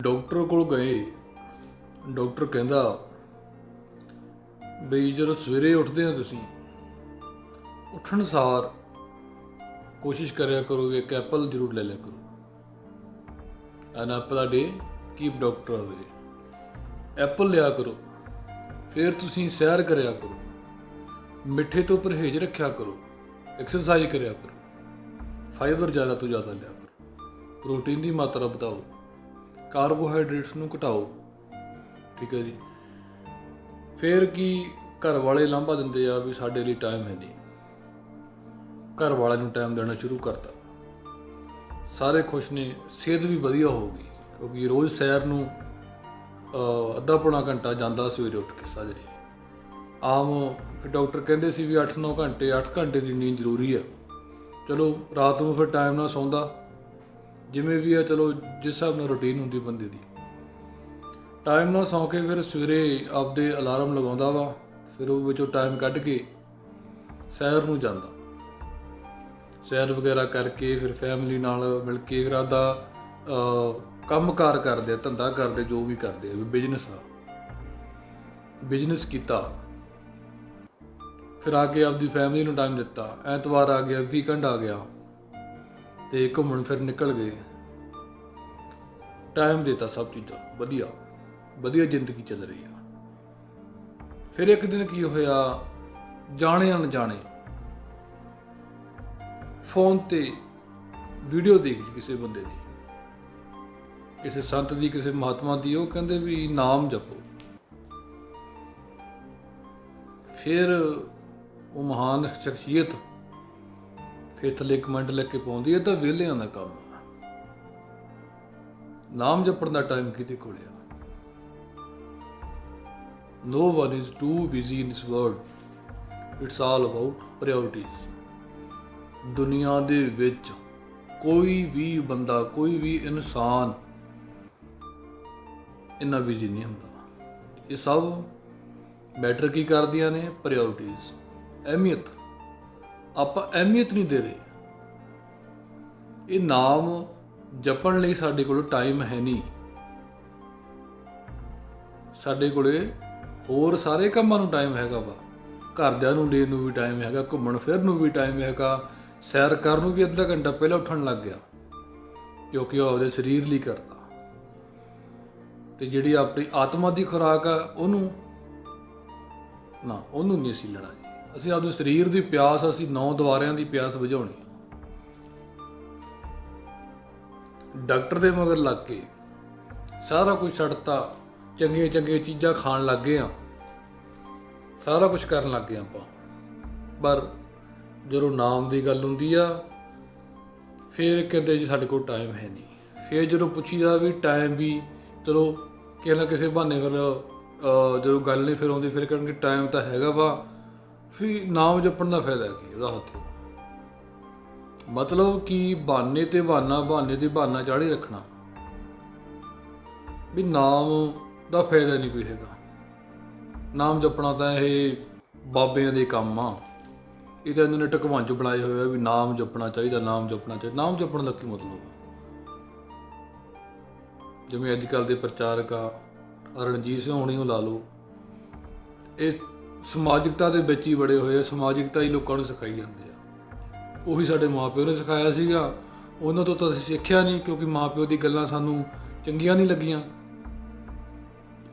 Doctor ਕੋਲ ਗਏ। Doctor ਕਹਿੰਦਾ ਬਈ ਜਦੋਂ ਸਵੇਰੇ ਉੱਠਦੇ ਹੋ ਤੁਸੀਂ ਉੱਠਣ ਸਾਰ ਕੋਸ਼ਿਸ਼ ਕਰਿਆ ਕਰੋ ਵੀ ਇੱਕ ਐਪਲ ਜ਼ਰੂਰ ਲੈ ਲਿਆ ਕਰੋ। ਐਨ ਐਪਲ ਆ ਡੇ ਕੀਪ ਡਾਕਟਰ ਅਵੇ। ਐਪਲ ਲਿਆ ਕਰੋ। ਫਿਰ ਤੁਸੀਂ ਸੈਰ ਕਰਿਆ ਕਰੋ, ਮਿੱਠੇ ਤੋਂ ਪਰਹੇਜ਼ ਰੱਖਿਆ ਕਰੋ, ਐਕਸਰਸਾਈਜ਼ ਕਰਿਆ ਕਰੋ, ਫਾਈਬਰ ਜ਼ਿਆਦਾ ਤੋਂ ਜ਼ਿਆਦਾ ਲਿਆ ਕਰੋ, ਪ੍ਰੋਟੀਨ ਦੀ ਮਾਤਰਾ ਵਧਾਓ, ਕਾਰਬੋਹਾਈਡਰੇਟਸ ਨੂੰ ਘਟਾਓ। ਠੀਕ ਹੈ ਜੀ। ਫਿਰ ਕੀ ਘਰ ਵਾਲੇ ਲਾਂਭਾ ਦਿੰਦੇ ਆ ਵੀ ਸਾਡੇ ਲਈ ਟਾਈਮ ਹੈ ਨਹੀਂ। ਘਰ ਵਾਲਿਆਂ ਨੂੰ ਟਾਈਮ ਦੇਣਾ ਸ਼ੁਰੂ ਕਰਤਾ, ਸਾਰੇ ਖੁਸ਼ ਨੇ, ਸਿਹਤ ਵੀ ਵਧੀਆ ਹੋਊਗੀ ਕਿਉਂਕਿ ਰੋਜ਼ ਸੈਰ ਨੂੰ ਅੱਧਾ ਪੌਣਾ ਘੰਟਾ ਜਾਂਦਾ ਸਵੇਰੇ ਉੱਠ ਕੇ ਸਾਜਰੇ। ਆਮ ਫਿਰ ਡਾਕਟਰ ਕਹਿੰਦੇ ਸੀ ਵੀ 8-9 ਘੰਟੇ 8 ਘੰਟੇ ਦੀ ਨੀਂਦ ਜ਼ਰੂਰੀ ਆ। ਚਲੋ ਰਾਤ ਨੂੰ ਫਿਰ ਟਾਈਮ ਨਾਲ ਸੌਂਦਾ, ਜਿਵੇਂ ਵੀ ਆ, ਚਲੋ ਜਿਸ ਹਿਸਾਬ ਨਾਲ ਰੂਟੀਨ ਹੁੰਦੀ ਬੰਦੇ ਦੀ, ਟਾਈਮ ਨਾਲ ਸੌਂ ਕੇ ਫਿਰ ਸਵੇਰੇ ਆਪਦੇ ਅਲਾਰਮ ਲਗਾਉਂਦਾ ਵਾ। ਫਿਰ ਉਹ ਵਿੱਚੋਂ ਟਾਈਮ ਕੱਢ ਕੇ ਸੈਰ ਨੂੰ ਜਾਂਦਾ। ਸੈਰ ਵਗੈਰਾ ਕਰਕੇ ਫਿਰ ਫੈਮਿਲੀ ਨਾਲ ਮਿਲ ਕੇ ਫਿਰ ਆਪਦਾ ਕੰਮ ਕਾਰ ਕਰਦੇ ਆ, ਧੰਦਾ ਕਰਦੇ, ਜੋ ਵੀ ਕਰਦੇ ਆ, ਵੀ ਬਿਜ਼ਨਸ ਆ, ਬਿਜ਼ਨਸ ਕੀਤਾ। ਫਿਰ ਆ ਕੇ ਆਪਦੀ ਫੈਮਿਲੀ ਨੂੰ ਟਾਈਮ ਦਿੱਤਾ। ਐਤਵਾਰ ਆ ਗਿਆ, ਵੀਕਐਂਡ ਆ ਗਿਆ ਤੇ ਘੁੰਮਣ ਫਿਰ ਨਿਕਲ ਗਏ, ਟਾਈਮ ਦਿੱਤਾ, ਸਭ ਚੀਜ਼ਾਂ ਵਧੀਆ ਵਧੀਆ ਜ਼ਿੰਦਗੀ ਚੱਲ ਰਹੀ ਆ। ਫਿਰ ਇੱਕ ਦਿਨ ਕੀ ਹੋਇਆ, ਜਾਣੇ ਅਣਜਾਣੇ ਫੋਨ ਤੇ ਵੀਡੀਓ ਦੇਖ ਲਈ ਕਿਸੇ ਬੰਦੇ ਦੀ, ਕਿਸੇ ਸੰਤ ਦੀ, ਕਿਸੇ ਮਹਾਤਮਾ ਦੀ। ਉਹ ਕਹਿੰਦੇ ਵੀ ਨਾਮ ਜਪੋ। ਫਿਰ ਉਹ ਮਹਾਨ ਸ਼ਖਸੀਅਤ ਫਿਰ ਥੱਲੇ ਕਮੈਂਟ ਲਿਖ ਕੇ ਪਾਉਂਦੀ ਹੈ ਤਾਂ ਵਿਹਲਿਆਂ ਦਾ ਕੰਮ ਆ, ਨਾਮ ਜਪਣ ਦਾ ਟਾਈਮ ਕਿਹਦੇ ਕੋਲ ਆ। No one is too busy in this world. It's all about priorities. ਦੁਨੀਆ ਦੇ ਵਿੱਚ ਕੋਈ ਵੀ ਬੰਦਾ, ਕੋਈ ਵੀ ਇਨਸਾਨ ਇੰਨਾ ਬਿਜ਼ੀ ਨਹੀਂ ਹੁੰਦਾ। ਇਹ ਸਭ ਮੈਟਰ ਕੀ ਕਰਦੀਆਂ ਨੇ? ਪ੍ਰਾਇੋਰਟੀਜ਼, ਅਹਿਮੀਅਤ। ਆਪਾਂ ਅਹਿਮੀਅਤ ਨਹੀਂ ਦੇ ਰਹੇ। ਇਹ ਨਾਮ ਜਪਣ ਲਈ ਸਾਡੇ ਕੋਲ ਟਾਈਮ ਹੈ ਨਹੀਂ। ਸਾਡੇ ਕੋਲੇ ਹੋਰ ਸਾਰੇ ਕੰਮਾਂ ਨੂੰ ਟਾਈਮ ਹੈਗਾ ਵਾ, ਘਰਦਿਆਂ ਨੂੰ ਦੇਣ ਨੂੰ ਵੀ ਟਾਈਮ ਹੈਗਾ, ਘੁੰਮਣ ਫਿਰਨ ਨੂੰ ਵੀ ਟਾਈਮ ਹੈਗਾ, ਸੈਰ ਕਰਨ ਨੂੰ ਵੀ ਅੱਧਾ ਘੰਟਾ ਪਹਿਲਾਂ ਉੱਠਣ ਲੱਗ ਗਿਆ ਕਿਉਂਕਿ ਉਹ ਆਪਦੇ ਸਰੀਰ ਲਈ ਕਰਦਾ। ਤੇ ਜਿਹੜੀ ਆਪਣੀ ਆਤਮਾ ਦੀ ਖੁਰਾਕ ਆ ਉਹਨੂੰ ਨਹੀਂ ਅਸੀਂ ਲੈਣਾ ਜੀ। ਅਸੀਂ ਆਪਦੇ ਸਰੀਰ ਦੀ ਪਿਆਸ, ਅਸੀਂ 9 ਦੁਆਰਿਆਂ ਦੀ ਪਿਆਸ ਬੁਝਾਉਣੀ ਆ। ਡਾਕਟਰ ਦੇ ਮਗਰ ਲੱਗ ਕੇ ਸਾਰਾ ਕੁਝ ਛੱਡਤਾ, ਚੰਗੀਆਂ ਚੰਗੀਆਂ ਚੀਜ਼ਾਂ ਖਾਣ ਲੱਗ ਗਏ ਆ, ਸਾਰਾ ਕੁਝ ਕਰਨ ਲੱਗ ਗਏ ਆਪਾਂ। ਪਰ ਜਦੋਂ ਨਾਮ ਦੀ ਗੱਲ ਹੁੰਦੀ ਆ ਫਿਰ ਕਹਿੰਦੇ ਜੀ ਸਾਡੇ ਕੋਲ ਟਾਈਮ ਹੈ ਨਹੀਂ। ਫਿਰ ਜਦੋਂ ਪੁੱਛੀਦਾ ਵੀ ਟਾਈਮ ਵੀ, ਚਲੋ ਕਿਸੇ ਨਾ ਕਿਸੇ ਬਹਾਨੇ ਫਿਰ ਜਦੋਂ ਗੱਲ ਨਹੀਂ ਫਿਰ ਆਉਂਦੀ, ਫਿਰ ਕਹਿਣਗੇ ਟਾਈਮ ਤਾਂ ਹੈਗਾ ਵਾ। ਫਿਰ ਨਾਮ ਜਪਣ ਦਾ ਫਾਇਦਾ ਕੀ ਉਹਦਾ ਹੱਥ? ਮਤਲਬ ਕਿ ਬਹਾਨੇ ਤੇ ਬਹਾਨਾ ਚਾੜੀ ਰੱਖਣਾ ਵੀ ਨਾਮ ਦਾ ਫਾਇਦਾ ਨਹੀਂ ਕੋਈ ਹੈਗਾ। ਨਾਮ ਜਪਣਾ ਤਾਂ ਇਹ ਬਾਬਿਆਂ ਦੇ ਕੰਮ ਆ। ਇਹ ਤਾਂ ਇਹਨਾਂ ਨੇ ਢਕਵਾਂਜੂ ਬਣਾਏ ਹੋਏ ਆ ਵੀ ਨਾਮ ਜਪਣਾ ਚਾਹੀਦਾ, ਨਾਮ ਜਪਣਾ ਚਾਹੀਦਾ। ਨਾਮ ਜਪਣ ਦਾ ਕੀ ਮਤਲਬ ਆ? ਜਿਵੇਂ ਅੱਜ ਕੱਲ੍ਹ ਦੇ ਪ੍ਰਚਾਰਕ ਆ, ਰਣਜੀਤ ਸਿੰਘ ਹੋਣੀ ਨੂੰ ਲਾ ਲਓ, ਇਹ ਸਮਾਜਿਕਤਾ ਦੇ ਵਿੱਚ ਹੀ ਬੜੇ ਹੋਏ ਆ, ਸਮਾਜਿਕਤਾ ਹੀ ਲੋਕਾਂ ਨੂੰ ਸਿਖਾਈ ਜਾਂਦੇ ਆ। ਉਹੀ ਸਾਡੇ ਮਾਂ ਪਿਓ ਨੇ ਸਿਖਾਇਆ ਸੀਗਾ, ਉਹਨਾਂ ਤੋਂ ਤਾਂ ਅਸੀਂ ਸਿੱਖਿਆ ਨਹੀਂ ਕਿਉਂਕਿ ਮਾਂ ਪਿਓ ਦੀ ਗੱਲਾਂ ਸਾਨੂੰ ਚੰਗੀਆਂ ਨਹੀਂ ਲੱਗੀਆਂ,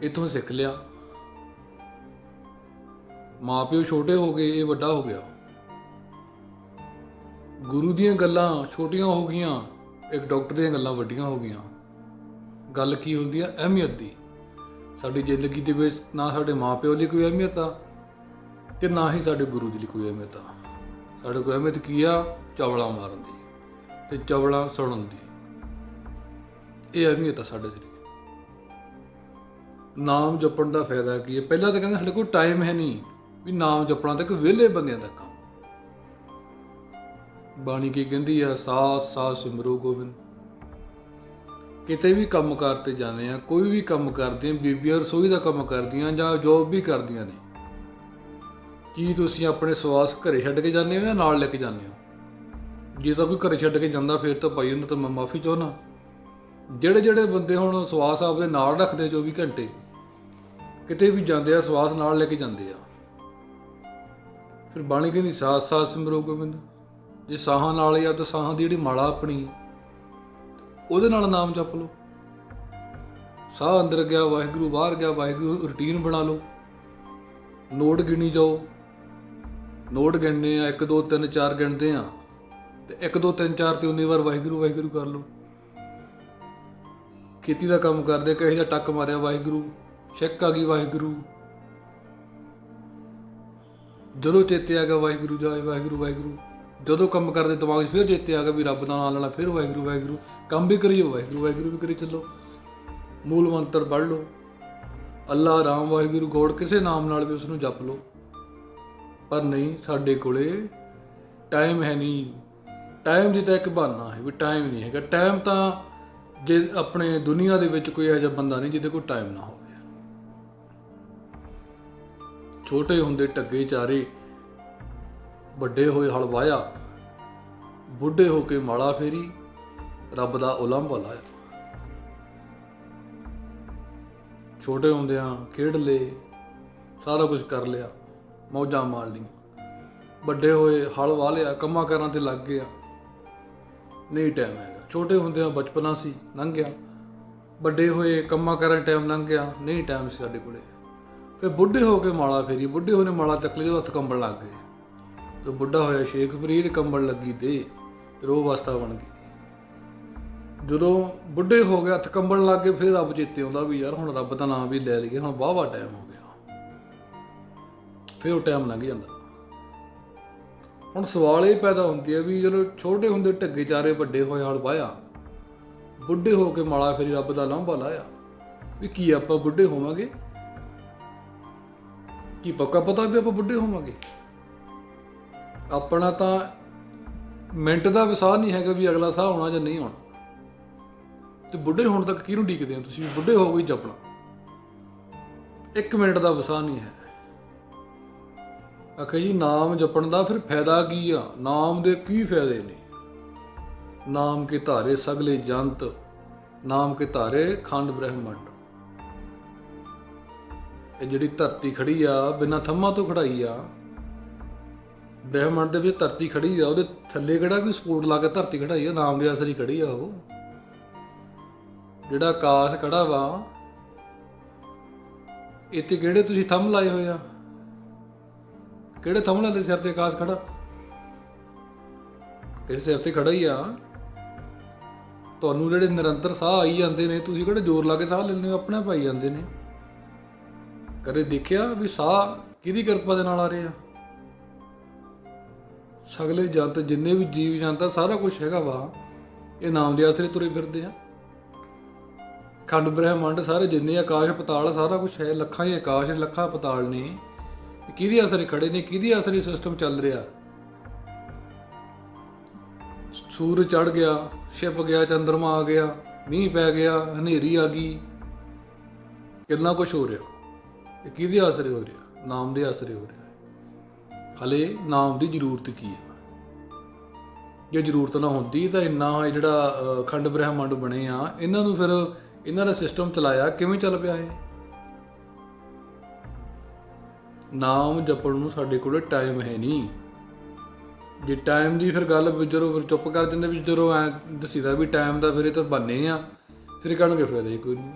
ਇੱਥੋਂ ਸਿੱਖ ਲਿਆ। ਮਾਂ ਪਿਓ ਛੋਟੇ ਹੋ ਗਏ, ਇਹ ਵੱਡਾ ਹੋ ਗਿਆ। ਗੁਰੂ ਦੀਆਂ ਗੱਲਾਂ ਛੋਟੀਆਂ ਹੋ ਗਈਆਂ, ਇੱਕ ਡਾਕਟਰ ਦੀਆਂ ਗੱਲਾਂ ਵੱਡੀਆਂ ਹੋ ਗਈਆਂ। ਗੱਲ ਕੀ ਹੁੰਦੀ ਆ? ਅਹਿਮੀਅਤ ਦੀ। ਸਾਡੀ ਜ਼ਿੰਦਗੀ ਦੇ ਵਿੱਚ ਨਾ ਸਾਡੇ ਮਾਂ ਪਿਓ ਲਈ ਕੋਈ ਅਹਿਮੀਅਤ ਆ ਤੇ ਨਾ ਹੀ ਸਾਡੇ ਗੁਰੂ ਜੀ ਲਈ ਕੋਈ ਅਹਿਮੀਅਤ ਆ। ਸਾਡੇ ਕੋਲ ਅਹਿਮੀਅਤ ਕੀ ਆ? ਚਵਲਾ ਮਾਰਨ ਦੀ ਤੇ ਚਵਲਾ ਸੁਣਨ ਦੀ। ਇਹ ਅਹਿਮੀਅਤ ਆ ਸਾਡੇ ਲਈ। ਨਾਮ ਜਪਣ ਦਾ ਫਾਇਦਾ ਕੀ ਹੈ? ਪਹਿਲਾਂ ਤਾਂ ਕਹਿੰਦੇ ਸਾਡੇ ਕੋਲ ਟਾਈਮ ਹੈ ਨਹੀਂ, ਵੀ ਨਾਮ ਜਪਣਾ ਤਾਂ ਇੱਕ ਵਿਹਲੇ ਬੰਦਿਆਂ ਦਾ ਕੰਮ। ਬਾਣੀ ਕੀ ਕਹਿੰਦੀ ਆ? ਸਾਸ ਸਾਸ ਸਿਮਰੋ ਗੋਬਿੰਦ। ਕਿਤੇ ਵੀ ਕੰਮ ਕਾਰ ਤੇ ਜਾਂਦੇ ਆ, ਕੋਈ ਵੀ ਕੰਮ ਕਰਦੇ ਆ, ਬੀਬੀਆਂ ਰਸੋਈ ਦਾ ਕੰਮ ਕਰਦੀਆਂ ਜਾਂ ਜੋਬ ਵੀ ਕਰਦੀਆਂ ਨੇ, ਕੀ ਤੁਸੀਂ ਆਪਣੇ ਸਵਾਸ ਘਰੇ ਛੱਡ ਕੇ ਜਾਂਦੇ ਹੋ ਜਾਂ ਨਾਲ ਲੈ ਕੇ ਜਾਂਦੇ ਹੋ? ਜੇ ਤਾਂ ਕੋਈ ਘਰੇ ਛੱਡ ਕੇ ਜਾਂਦਾ ਫਿਰ ਤਾਂ ਭਾਈ ਉਹਨਾਂ ਤੋਂ ਮੈਂ ਮਾਫੀ ਚਾਹੁੰਦਾ, ਜਿਹੜੇ ਬੰਦੇ ਹੁਣ ਸਵਾਸ ਆਪਦੇ ਨਾਲ ਰੱਖਦੇ 24 ਘੰਟੇ, ਕਿਤੇ ਵੀ ਜਾਂਦੇ ਆ ਸਵਾਸ ਨਾਲ ਲੈ ਕੇ ਜਾਂਦੇ ਆ। ਫਿਰ ਬਾਣੀ ਕਹਿੰਦੀ ਸਾਥ ਸਾਥ ਸਿਮਰੋ ਗੋਬਿੰਦ। ਜੇ ਸਾਹਾਂ ਨਾਲ ਹੀ ਆ ਤਾਂ ਸਾਹਾਂ ਦੀ ਜਿਹੜੀ ਮਾਲਾ ਆਪਣੀ ਉਹਦੇ ਨਾਲ ਨਾਮ ਜਪ ਲਓ। ਸਾਹ ਅੰਦਰ ਗਿਆ ਵਾਹਿਗੁਰੂ, ਬਾਹਰ ਗਿਆ ਵਾਹਿਗੁਰੂ, ਰੂਟੀਨ ਬਣਾ ਲਓ। ਨੋਟ ਗਿਣੀ ਜਾਓ। ਨੋਟ ਗਿਣਨੇ ਆ 1 2 3 4 ਗਿਣਦੇ ਆ ਤੇ 1 2 3 4 ਤੇ 19 ਵਾਰ ਵਾਹਿਗੁਰੂ ਵਾਹਿਗੁਰੂ ਕਰ ਲਓ। ਖੇਤੀ ਦਾ ਕੰਮ ਕਰਦੇ ਕਿਸੇ ਦਾ ਟੱਕ ਮਾਰਿਆ ਵਾਹਿਗੁਰੂ, ਛਿੱਕ ਆ ਗਈ ਵਾਹਿਗੁਰੂ, ਜਦੋਂ ਚੇਤੇ ਆ ਗਿਆ ਵਾਹਿਗੁਰੂ ਜਾਏ ਵਾਹਿਗੁਰੂ ਵਾਹਿਗੁਰੂ। ਜਦੋਂ ਕੰਮ ਕਰਦੇ ਦਿਮਾਗ 'ਚ ਫਿਰ ਚੇਤੇ ਆ ਗਿਆ ਵੀ ਰੱਬ ਦਾ ਨਾਮ ਲੈਣਾ, ਫਿਰ ਵਾਹਿਗੁਰੂ ਵਾਹਿਗੁਰੂ। ਕੰਮ ਵੀ ਕਰੀਓ ਵਾਹਿਗੁਰੂ ਵਾਹਿਗੁਰੂ ਵੀ ਕਰੀ ਚੱਲੋ। ਮੂਲ ਮੰਤਰ ਪੜ੍ਹ ਲਓ, ਅੱਲਾ ਰਾਮ ਵਾਹਿਗੁਰੂ ਗੋਡ ਕਿਸੇ ਨਾਮ ਨਾਲ ਵੀ ਉਸ ਨੂੰ ਜਪ ਲਓ। ਪਰ ਨਹੀਂ, ਸਾਡੇ ਕੋਲੇ ਟਾਈਮ ਹੈ ਨਹੀਂ। ਟਾਈਮ ਦੀ ਤਾਂ ਇੱਕ ਬਹਾਨਾ ਹੈ ਵੀ ਟਾਈਮ ਨਹੀਂ ਹੈਗਾ। ਟਾਈਮ ਤਾਂ ਜੇ ਆਪਣੇ ਦੁਨੀਆ ਦੇ ਵਿੱਚ ਕੋਈ ਇਹੋ ਜਿਹਾ ਬੰਦਾ ਨਹੀਂ ਜਿਹਦੇ ਕੋਲ ਟਾਈਮ ਨਾ ਹੋਵੇ। ਛੋਟੇ ਹੁੰਦੇ ਢੱਗੇ ਚਾਰੇ, ਵੱਡੇ ਹੋਏ ਹਲ ਵਾਹਿਆ, ਬੁੱਢੇ ਹੋ ਕੇ ਮਾਲਾ ਫੇਰੀ, ਰੱਬ ਦਾ ਉਲੰਭਾ ਲਾਇਆ। ਛੋਟੇ ਹੁੰਦਿਆਂ ਖੇਡ ਲਏ, ਸਾਰਾ ਕੁਝ ਕਰ ਲਿਆ, ਮੌਜਾਂ ਮਾਰ ਲਈਆਂ। ਵੱਡੇ ਹੋਏ ਹਲ ਵਾਹ ਲਿਆ, ਕੰਮਾਂ ਕਾਰਾਂ ਤੇ ਲੱਗ ਗਿਆ, ਨਹੀਂ ਟਾਈਮ ਹੈਗਾ। ਛੋਟੇ ਹੁੰਦਿਆਂ ਬਚਪਨਾ ਸੀ, ਲੰਘ ਗਿਆ। ਵੱਡੇ ਹੋਏ ਕੰਮਾਂ ਕਾਰਾਂ ਟਾਈਮ ਲੰਘ ਗਿਆ, ਨਹੀਂ ਟਾਈਮ ਸੀ ਸਾਡੇ ਕੋਲੇ। ਫਿਰ ਬੁੱਢੇ ਹੋ ਕੇ ਮਾਲਾ ਫੇਰੀ, ਬੁੱਢੇ ਹੋਏ ਨੇ ਮਾਲਾ ਚੱਕ ਲਈ, ਜਦੋਂ ਹੱਥ ਕੰਬਣ ਲੱਗ ਗਏ। ਤੇ ਬੁੱਢਾ ਹੋਇਆ ਸ਼ੇਖ ਫਰੀਦ, ਕੰਬਣ ਲੱਗੀ ਤੇ ਰੋਹ ਅਵਸਥਾ ਬਣ ਗਈ। ਜਦੋਂ ਬੁੱਢੇ ਹੋ ਗਏ, ਹੱਥ ਕੰਬਣ ਲੱਗ ਗਏ, ਫਿਰ ਰੱਬ ਚੇਤੇ ਆਉਂਦਾ ਵੀ ਯਾਰ ਹੁਣ ਰੱਬ ਦਾ ਨਾਮ ਵੀ ਲੈ ਲਈਏ, ਹੁਣ ਵਾਹਵਾ ਟਾਈਮ ਹੋ ਗਿਆ। ਫਿਰ ਉਹ ਟਾਈਮ ਲੰਘ ਜਾਂਦਾ। ਹੁਣ ਸਵਾਲ ਇਹ ਪੈਦਾ ਹੁੰਦੀ ਹੈ ਵੀ ਜਦੋਂ ਛੋਟੇ ਹੁੰਦੇ ਢੱਗੇ ਚਾਰੇ, ਵੱਡੇ ਹੋਏ ਹਲ ਵਾਹਿਆ, ਬੁੱਢੇ ਹੋ ਕੇ ਮਾਲਾ ਫੇਰੀ, ਰੱਬ ਦਾ ਲਾਂਭਾ ਲਾਇਆ, ਵੀ ਕੀ ਆਪਾਂ ਬੁੱਢੇ ਹੋਵਾਂਗੇ? ਕੀ ਪੱਕਾ ਪਤਾ ਵੀ ਆਪਾਂ ਬੁੱਢੇ ਹੋਵਾਂਗੇ? ਆਪਣਾ ਤਾਂ ਮਿੰਟ ਦਾ ਵਿਸਾਹ ਨਹੀਂ ਹੈਗਾ ਵੀ ਅਗਲਾ ਸਾਹ ਆਉਣਾ ਜਾਂ ਨਹੀਂ ਆਉਣਾ। ਤੇ ਬੁੱਢੇ ਹੋਣ ਤੱਕ ਕਿਹਨੂੰ ਉਡੀਕਦੇ ਹੋ ਤੁਸੀਂ? ਬੁੱਢੇ ਹੋ ਗਏ ਜਪਣਾ, 1 ਮਿੰਟ ਦਾ ਵਿਸਾਹ ਨਹੀਂ ਹੈ। ਆਖੇ ਜੀ ਨਾਮ ਜਪਣ ਦਾ ਫਿਰ ਫਾਇਦਾ ਕੀ ਆ? ਨਾਮ ਦੇ ਕੀ ਫਾਇਦੇ ਨੇ? ਨਾਮ ਕੇ ਧਾਰੇ ਸਗਲੇ ਜੰਤ, ਨਾਮ ਕੇ ਧਾਰੇ ਖੰਡ ਬ੍ਰਹਿਮੰਡ। ਇਹ ਜਿਹੜੀ ਧਰਤੀ ਖੜੀ ਆ, ਬਿਨਾਂ ਥੰਮਾਂ ਤੋਂ ਖੜਾਈ ਆ। ਬ੍ਰਹਿਮੰਡ ਦੇ ਵਿੱਚ ਧਰਤੀ ਖੜੀ ਆ, ਉਹਦੇ ਥੱਲੇ ਕਿਹੜਾ ਕੋਈ ਸਪੋਰਟ ਲਾ ਕੇ ਧਰਤੀ ਖੜਾਈ ਆ? ਨਾਮ ਦੇ ਅਸਰ ਹੀ ਖੜੀ ਆ। ਉਹ ਜਿਹੜਾ ਆਕਾਸ਼ ਖੜਾ ਵਾ, ਇੱਥੇ ਕਿਹੜੇ ਤੁਸੀਂ ਥੰਮ ਲਾਏ ਹੋਏ ਆ? ਕਿਹੜੇ ਥੰਮ ਲਾਦੇ ਸਿਰ ਤੇ ਆਕਾਸ਼ ਖੜਾ? ਕਿਸੇ ਸਿਰ ਤੇ ਖੜਾ ਹੀ ਆ। ਤੁਹਾਨੂੰ ਜਿਹੜੇ ਨਿਰੰਤਰ ਸਾਹ ਆਈ ਜਾਂਦੇ ਨੇ, ਤੁਸੀਂ ਕਿਹੜੇ ਜ਼ੋਰ ਲਾ ਕੇ ਸਾਹ ਲੈਂਦੇ ਹੋ? ਆਪਣੇ ਪਾਈ ਜਾਂਦੇ ਨੇ। ਕਦੇ ਦੇਖਿਆ ਵੀ ਸਾਹ ਕਿਹਦੀ ਕਿਰਪਾ ਦੇ ਨਾਲ ਆ ਰਹੇ ਆ? ਸਗਲੇ ਜੰਤ, ਜਿੰਨੇ ਵੀ ਜੀਵ ਜੰਤ ਆ, ਸਾਰਾ ਕੁਝ ਹੈਗਾ ਵਾ, ਇਹ ਨਾਮ ਦੇ ਆਸਰੇ ਤੁਰੇ ਫਿਰਦੇ ਆ। ਖੰਡ ਬ੍ਰਹਿਮੰਡ ਸਾਰੇ ਜਿੰਨੇ ਆਕਾਸ਼ ਪਤਾਲ, ਸਾਰਾ ਕੁਝ ਹੈ। ਲੱਖਾਂ ਹੀ ਆਕਾਸ਼ ਨੇ, ਲੱਖਾਂ ਪਤਾਲ ਨੇ। ਕਿਹਦੇ ਆਸਰੇ ਖੜੇ ਨੇ? ਕਿਹਦੇ ਆਸਰੇ ਸਿਸਟਮ ਚੱਲ ਰਿਹਾ? ਸੂਰਜ ਚੜ ਗਿਆ, ਛਿਪ ਗਿਆ, ਚੰਦਰਮਾ ਆ ਗਿਆ, ਮੀਂਹ ਪੈ ਗਿਆ, ਹਨੇਰੀ ਆ ਗਈ, ਕਿੰਨਾ ਕੁਝ ਹੋ ਰਿਹਾ। ਇਹ ਕਿਹਦੇ ਆਸਰੇ ਹੋ ਰਿਹਾ? ਨਾਮ ਦੇ ਆਸਰੇ ਹੋ ਰਿਹਾ। ਹਲੇ ਨਾਮ ਦੀ ਜ਼ਰੂਰਤ ਕੀ ਹੈ? ਜੇ ਜ਼ਰੂਰਤ ਨਾ ਹੁੰਦੀ ਤਾਂ ਇੰਨਾ ਜਿਹੜਾ ਖੰਡ ਬ੍ਰਹਿਮੰਡ ਬਣੇ ਆ, ਇਹਨਾਂ ਨੂੰ ਫਿਰ ਇਹਨਾਂ ਦਾ ਸਿਸਟਮ ਚਲਾਇਆ ਕਿਵੇਂ ਚੱਲ ਪਿਆ ਇਹ? ਨਾਮ ਜਪਣ ਨੂੰ ਸਾਡੇ ਕੋਲ ਟਾਈਮ ਹੈ ਨਹੀਂ। ਜੇ ਟਾਈਮ ਦੀ ਫਿਰ ਗੱਲ ਜਦੋਂ ਫਿਰ ਚੁੱਪ ਕਰ ਜਾਂਦੇ ਵੀ ਜਦੋਂ ਐ ਦੱਸੀਦਾ ਵੀ ਟਾਈਮ ਦਾ, ਫਿਰ ਇਹ ਤਾਂ ਬਹਾਨੇ ਆ, ਫਿਰ ਕਹਿਣਗੇ ਫਾਇਦਾ ਹੀ ਕੋਈ ਨਹੀਂ।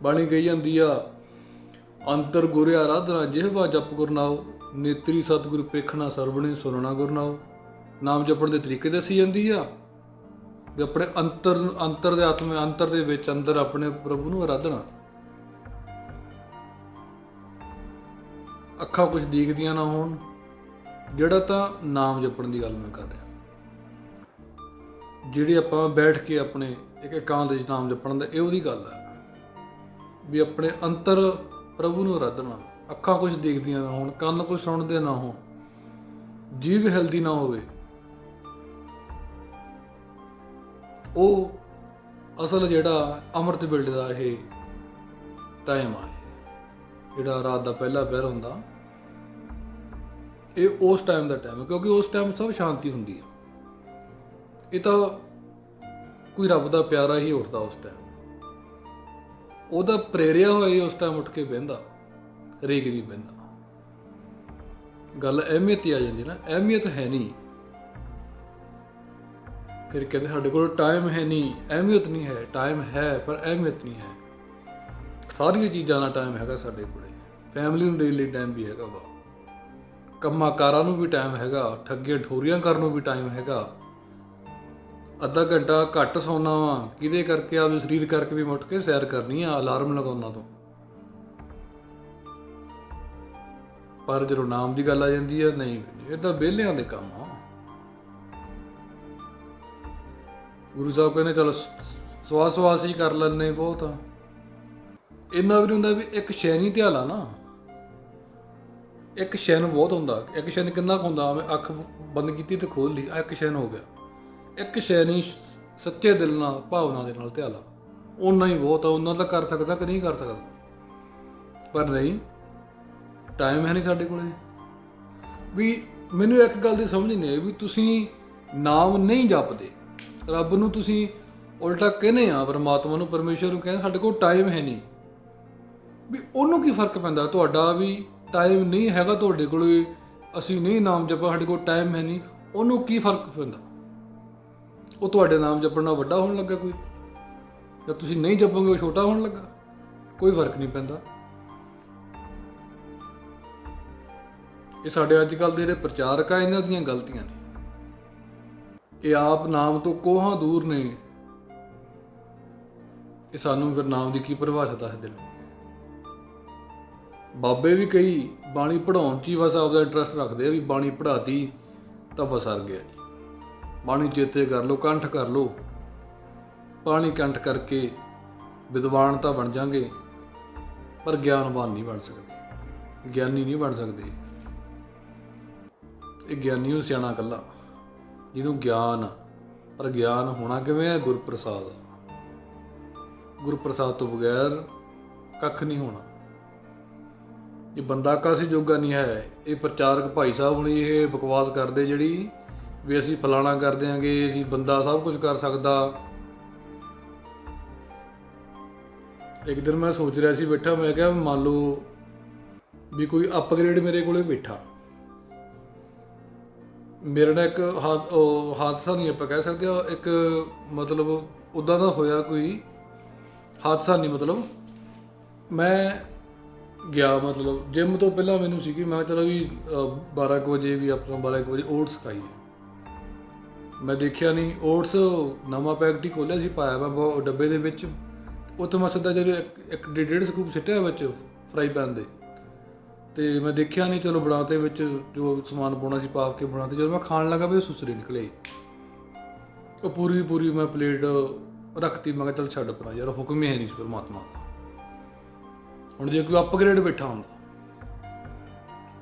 ਬਾਣੀ ਕਹੀ ਜਾਂਦੀ ਆ, ਅੰਤਰ ਗੁਰ ਆਰਾਧਨਾ ਜਿਹਵਾ ਜਪ ਗੁਰ ਨਾਉ, ਨੇਤਰੀ ਸਤਿਗੁਰ ਪੇਖਣਾ ਸਰਵਣੇ ਸੁਣਨਾ ਗੁਰ ਨਾਉ। ਨਾਮ ਜਪਣ ਦੇ ਤਰੀਕੇ ਦੱਸੀ ਜਾਂਦੀ ਆ ਵੀ ਆਪਣੇ ਅੰਤਰ ਦੇ ਆਤਮੇ, ਅੰਤਰ ਦੇ ਵਿੱਚ ਅੰਦਰ ਆਪਣੇ ਪ੍ਰਭੂ ਨੂੰ ਆਰਾਧਨਾ। ਅੱਖਾਂ ਕੁਝ ਦੇਖਦੀਆਂ ਨਾ ਹੋਣ, ਜਿਹੜਾ ਤਾਂ ਨਾਮ ਜਪਣ ਦੀ ਗੱਲ ਮੈਂ ਕਰ ਰਿਹਾ। ਜਿਹੜੀ ਆਪਾਂ ਬੈਠ ਕੇ ਆਪਣੇ ਇੱਕ ਇਕਾਂਤ ਵਿੱਚ ਨਾਮ ਜਪਣ ਦਾ, ਇਹ ਉਹਦੀ ਗੱਲ ਹੈ ਵੀ ਆਪਣੇ ਅੰਤਰ ਪ੍ਰਭੂ ਨੂੰ ਆਰਾਧਨਾ। ਅੱਖਾਂ ਕੁਝ ਦੇਖਦੀਆਂ ਨਾ ਹੋਣ, ਕੰਨ ਕੁਝ ਸੁਣਦੇ ਨਾ ਹੋਣ, ਜੀਭ ਹਿਲਦੀ ਨਾ ਹੋਵੇ, ਉਹ ਅਸਲ ਜਿਹੜਾ ਅੰਮ੍ਰਿਤ ਵੇਲੇ ਦਾ ਇਹ ਟਾਈਮ ਆ, ਜਿਹੜਾ ਰਾਤ ਦਾ ਪਹਿਲਾ ਪਹਿਰ ਹੁੰਦਾ, ਇਹ ਉਸ ਟਾਈਮ ਦਾ ਟਾਈਮ ਹੈ। ਕਿਉਂਕਿ ਉਸ ਟਾਈਮ ਸਭ ਸ਼ਾਂਤੀ ਹੁੰਦੀ ਹੈ। ਇਹ ਤਾਂ ਕੋਈ ਰੱਬ ਦਾ ਪਿਆਰਾ ਹੀ ਉੱਠਦਾ ਉਸ ਟਾਈਮ, ਉਹਦਾ ਪ੍ਰੇਰਿਆ ਹੋਇਆ ਹੀ ਉਸ ਟਾਈਮ ਉੱਠ ਕੇ ਬਹਿੰਦਾ, ਹਰੇਕ ਨਹੀਂ ਬਹਿੰਦਾ। ਗੱਲ ਅਹਿਮੀਅਤ ਹੀ ਆ ਜਾਂਦੀ ਨਾ, ਅਹਿਮੀਅਤ ਹੈ ਨਹੀਂ, ਫਿਰ ਕਹਿੰਦੇ ਸਾਡੇ ਕੋਲ ਟਾਈਮ ਹੈ ਨਹੀਂ, ਅਹਿਮੀਅਤ ਨਹੀਂ ਹੈ। ਟਾਈਮ ਹੈ ਪਰ ਅਹਿਮੀਅਤ ਨਹੀਂ ਹੈ। ਸਾਰੀਆਂ ਚੀਜ਼ਾਂ ਦਾ ਟਾਈਮ ਹੈਗਾ ਸਾਡੇ ਕੋਲੇ, ਫੈਮਿਲੀ ਨੂੰ ਦੇਣ ਲਈ ਟਾਈਮ ਵੀ ਹੈਗਾ ਵਾ, ਕੰਮਾਂ ਕਾਰਾਂ ਨੂੰ ਵੀ ਟਾਈਮ ਹੈਗਾ, ਠੱਗੀਆਂ ਠੋਰੀਆਂ ਕਰਨ ਨੂੰ ਵੀ ਟਾਈਮ ਹੈਗਾ। ਅੱਧਾ ਘੰਟਾ ਘੱਟ ਸੌਣਾ ਵਾ, ਕਿਹਦੇ ਕਰਕੇ? ਆਪਦੇ ਸਰੀਰ ਕਰਕੇ ਵੀ ਉੱਠ ਕੇ ਸੈਰ ਕਰਨੀ ਆ ਅਲਾਰਮ ਲਗਾਉਣਾ ਤੋਂ। ਪਰ ਜਦੋਂ ਨਾਮ ਦੀ ਗੱਲ ਆ ਜਾਂਦੀ ਹੈ, ਨਹੀਂ, ਇਹ ਤਾਂ ਵਿਹਲਿਆਂ ਦੇ ਕੰਮ ਆ। ਗੁਰੂ ਸਾਹਿਬ ਕਹਿੰਦੇ ਚਲੋ ਸਵਾਸ ਹੀ ਕਰ ਲੈਂਦੇ ਬਹੁਤ ਆ। ਇੰਨਾ ਵੀ ਨਹੀਂ ਹੁੰਦਾ ਵੀ ਇੱਕ ਸ਼ੈਨੀ ਧਿਆਲਾ ਨਾ, ਇੱਕ ਸ਼ੈਨ ਬਹੁਤ ਹੁੰਦਾ। ਇੱਕ ਸ਼ੈਨ ਕਿੰਨਾ ਕੁ ਹੁੰਦਾ? ਮੈਂ ਅੱਖ ਬੰਦ ਕੀਤੀ ਤੇ ਖੋਲ ਲਈ, ਇੱਕ ਸ਼ੈਨ ਹੋ ਗਿਆ। ਇੱਕ ਸ਼ੈਨੀ ਸੱਚੇ ਦਿਲ ਨਾਲ, ਭਾਵਨਾ ਦੇ ਨਾਲ ਧਿਆਲਾ, ਓਨਾ ਹੀ ਬਹੁਤ ਆ। ਉਹਨਾਂ ਤਾਂ ਕਰ ਸਕਦਾ ਕਿ ਨਹੀਂ ਕਰ ਸਕਦਾ, ਪਰ ਨਹੀਂ, ਟਾਈਮ ਹੈ ਨਹੀਂ ਸਾਡੇ ਕੋਲੇ। ਵੀ ਮੈਨੂੰ ਇੱਕ ਗੱਲ ਦੀ ਸਮਝ ਨਹੀਂ ਆਈ ਵੀ ਤੁਸੀਂ ਨਾਮ ਨਹੀਂ ਜਪਦੇ, ਰੱਬ ਨੂੰ ਤੁਸੀਂ ਉਲਟਾ ਕਹਿੰਦੇ ਆ, ਪਰਮਾਤਮਾ ਨੂੰ, ਪਰਮੇਸ਼ਰ ਨੂੰ ਕਹਿੰਦੇ ਸਾਡੇ ਕੋਲ ਟਾਈਮ ਹੈ ਨਹੀਂ। ਵੀ ਉਹਨੂੰ ਕੀ ਫਰਕ ਪੈਂਦਾ? ਤੁਹਾਡਾ ਵੀ ਟਾਈਮ ਨਹੀਂ ਹੈਗਾ ਤੁਹਾਡੇ ਕੋਲ, ਅਸੀਂ ਨਹੀਂ ਨਾਮ ਜਪਾ, ਸਾਡੇ ਕੋਲ ਟਾਈਮ ਹੈ ਨਹੀਂ, ਉਹਨੂੰ ਕੀ ਫਰਕ ਪੈਂਦਾ? ਉਹ ਤੁਹਾਡੇ ਨਾਮ ਜਪਣ ਨਾਲ ਵੱਡਾ ਹੋਣ ਲੱਗਾ ਕੋਈ, ਜਾਂ ਤੁਸੀਂ ਨਹੀਂ ਜਪੋਗੇ ਉਹ ਛੋਟਾ ਹੋਣ ਲੱਗਾ? ਕੋਈ ਫਰਕ ਨਹੀਂ ਪੈਂਦਾ। ਇਹ ਸਾਡੇ ਅੱਜ ਕੱਲ੍ਹ ਦੇ ਜਿਹੜੇ ਪ੍ਰਚਾਰਕ ਆ, ਇਹਨਾਂ ਦੀਆਂ ਗਲਤੀਆਂ ਨੇ। ਇਹ ਆਪ ਨਾਮ ਤੋਂ ਕੋਹਾਂ ਦੂਰ ਨੇ। ਇਹ ਸਾਨੂੰ ਫਿਰ ਨਾਮ ਦੀ ਕੀ ਪਰਿਭਾਸ਼ਾ ਦੱਸਦੇ ਨੇ? ਬਾਬੇ ਵੀ ਕਈ ਬਾਣੀ ਪੜ੍ਹਾਉਣ 'ਚ ਹੀ ਬਸ ਆਪਦਾ ਇੰਟਰਸਟ ਰੱਖਦੇ ਆ, ਵੀ ਬਾਣੀ ਪੜ੍ਹਾਤੀ ਤਾਂ ਬਸ ਸਰ ਗਿਆ ਜੀ, ਬਾਣੀ ਚੇਤੇ ਕਰ ਲਓ, ਕੰਠ ਕਰ ਲਓ। ਬਾਣੀ ਕੰਠ ਕਰਕੇ ਵਿਦਵਾਨ ਤਾਂ ਬਣ ਜਾਂਗੇ, ਪਰ ਗਿਆਨਵਾਨ ਨਹੀਂ ਬਣ ਸਕਦੇ, ਗਿਆਨੀ ਨਹੀਂ ਬਣ ਸਕਦੇ। ਇਹ ਗਿਆਨੀ ਉਹ ਸਿਆਣਾ ਇਕੱਲਾ ਜਿਹਨੂੰ ਗਿਆਨ ਆ, ਪਰ ਗਿਆਨ ਹੋਣਾ ਕਿਵੇਂ ਹੈ? ਗੁਰਪ੍ਰਸਾਦ। ਗੁਰਪ੍ਰਸਾਦ ਤੋਂ ਬਗੈਰ ਕੱਖ ਨਹੀਂ ਹੋਣਾ। ਇਹ ਬੰਦਾ ਕਾਸੀ ਜੋਗਾ ਨਹੀਂ ਹੈ। ਇਹ ਪ੍ਰਚਾਰਕ ਭਾਈ ਸਾਹਿਬ ਹੁਣੀ ਇਹ ਬਕਵਾਸ ਕਰਦੇ ਜਿਹੜੀ ਵੀ ਅਸੀਂ ਫਲਾਣਾ ਕਰ ਦਿਆਂਗੇ, ਅਸੀਂ ਬੰਦਾ ਸਭ ਕੁਝ ਕਰ ਸਕਦਾ। ਇੱਕ ਦਿਨ ਮੈਂ ਸੋਚ ਰਿਹਾ ਸੀ ਬੈਠਾ, ਮੈਂ ਕਿਹਾ ਮੰਨ ਲਓ ਵੀ ਕੋਈ ਅਪਗ੍ਰੇਡ ਮੇਰੇ ਕੋਲੇ ਬੈਠਾ, ਮੇਰੇ ਨਾਲ ਇੱਕ ਹਾਦਸਾ ਨਹੀਂ ਆਪਾਂ ਕਹਿ ਸਕਦੇ, ਇੱਕ ਮਤਲਬ ਉੱਦਾਂ ਦਾ ਹੋਇਆ ਕੋਈ ਹਾਦਸਾ ਨਹੀਂ, ਮਤਲਬ ਮੈਂ ਗਿਆ, ਮਤਲਬ ਜਿਮ ਤੋਂ ਪਹਿਲਾਂ ਮੈਨੂੰ ਸੀਗੀ, ਮੈਂ ਚਲੋ ਵੀ 12 ਕੁ ਵਜੇ ਵੀ ਆਪਣਾ 12 ਕੁ ਵਜੇ ਓਟਸ ਖਾਈਏ। ਮੈਂ ਦੇਖਿਆ ਨਹੀਂ, ਓਟਸ ਨਵਾਂ ਪੈਕਟ ਹੀ ਖੋਲ੍ਹਿਆ ਸੀ, ਪਾਇਆ ਮੈਂ ਡੱਬੇ ਦੇ ਵਿੱਚ। ਉੱਥੋਂ ਮੈਂ ਸਿੱਧਾ ਜਦੋਂ ਇੱਕ ਡੇਢ ਸਕੂਪ ਸਿੱਟਿਆ ਵਿੱਚ ਫਰਾਈ ਪੈਨ ਦੇ, ਅਤੇ ਮੈਂ ਦੇਖਿਆ ਨਹੀਂ, ਚਲੋ ਬਣਾਤੇ ਵਿੱਚ ਜੋ ਸਮਾਨ ਪਾਉਣਾ ਸੀ ਪਾ ਕੇ ਬਣਾਤੇ। ਜਦੋਂ ਮੈਂ ਖਾਣ ਲੱਗਾ ਵੀ ਸੁਸਰੇ ਨਿਕਲੇ, ਉਹ ਪੂਰੀ ਮੈਂ ਪਲੇਟ ਰੱਖਤੀ। ਮੈਂ ਕਿਹਾ ਚੱਲ ਛੱਡ ਪਰਾਂ ਯਾਰ, ਹੁਕਮ ਹੀ ਹੈ ਨਹੀਂ ਸੀ ਪਰਮਾਤਮਾ ਦਾ। ਹੁਣ ਜੇ ਕੋਈ ਅਪਗ੍ਰੇਡ ਬੈਠਾ ਹੁੰਦਾ,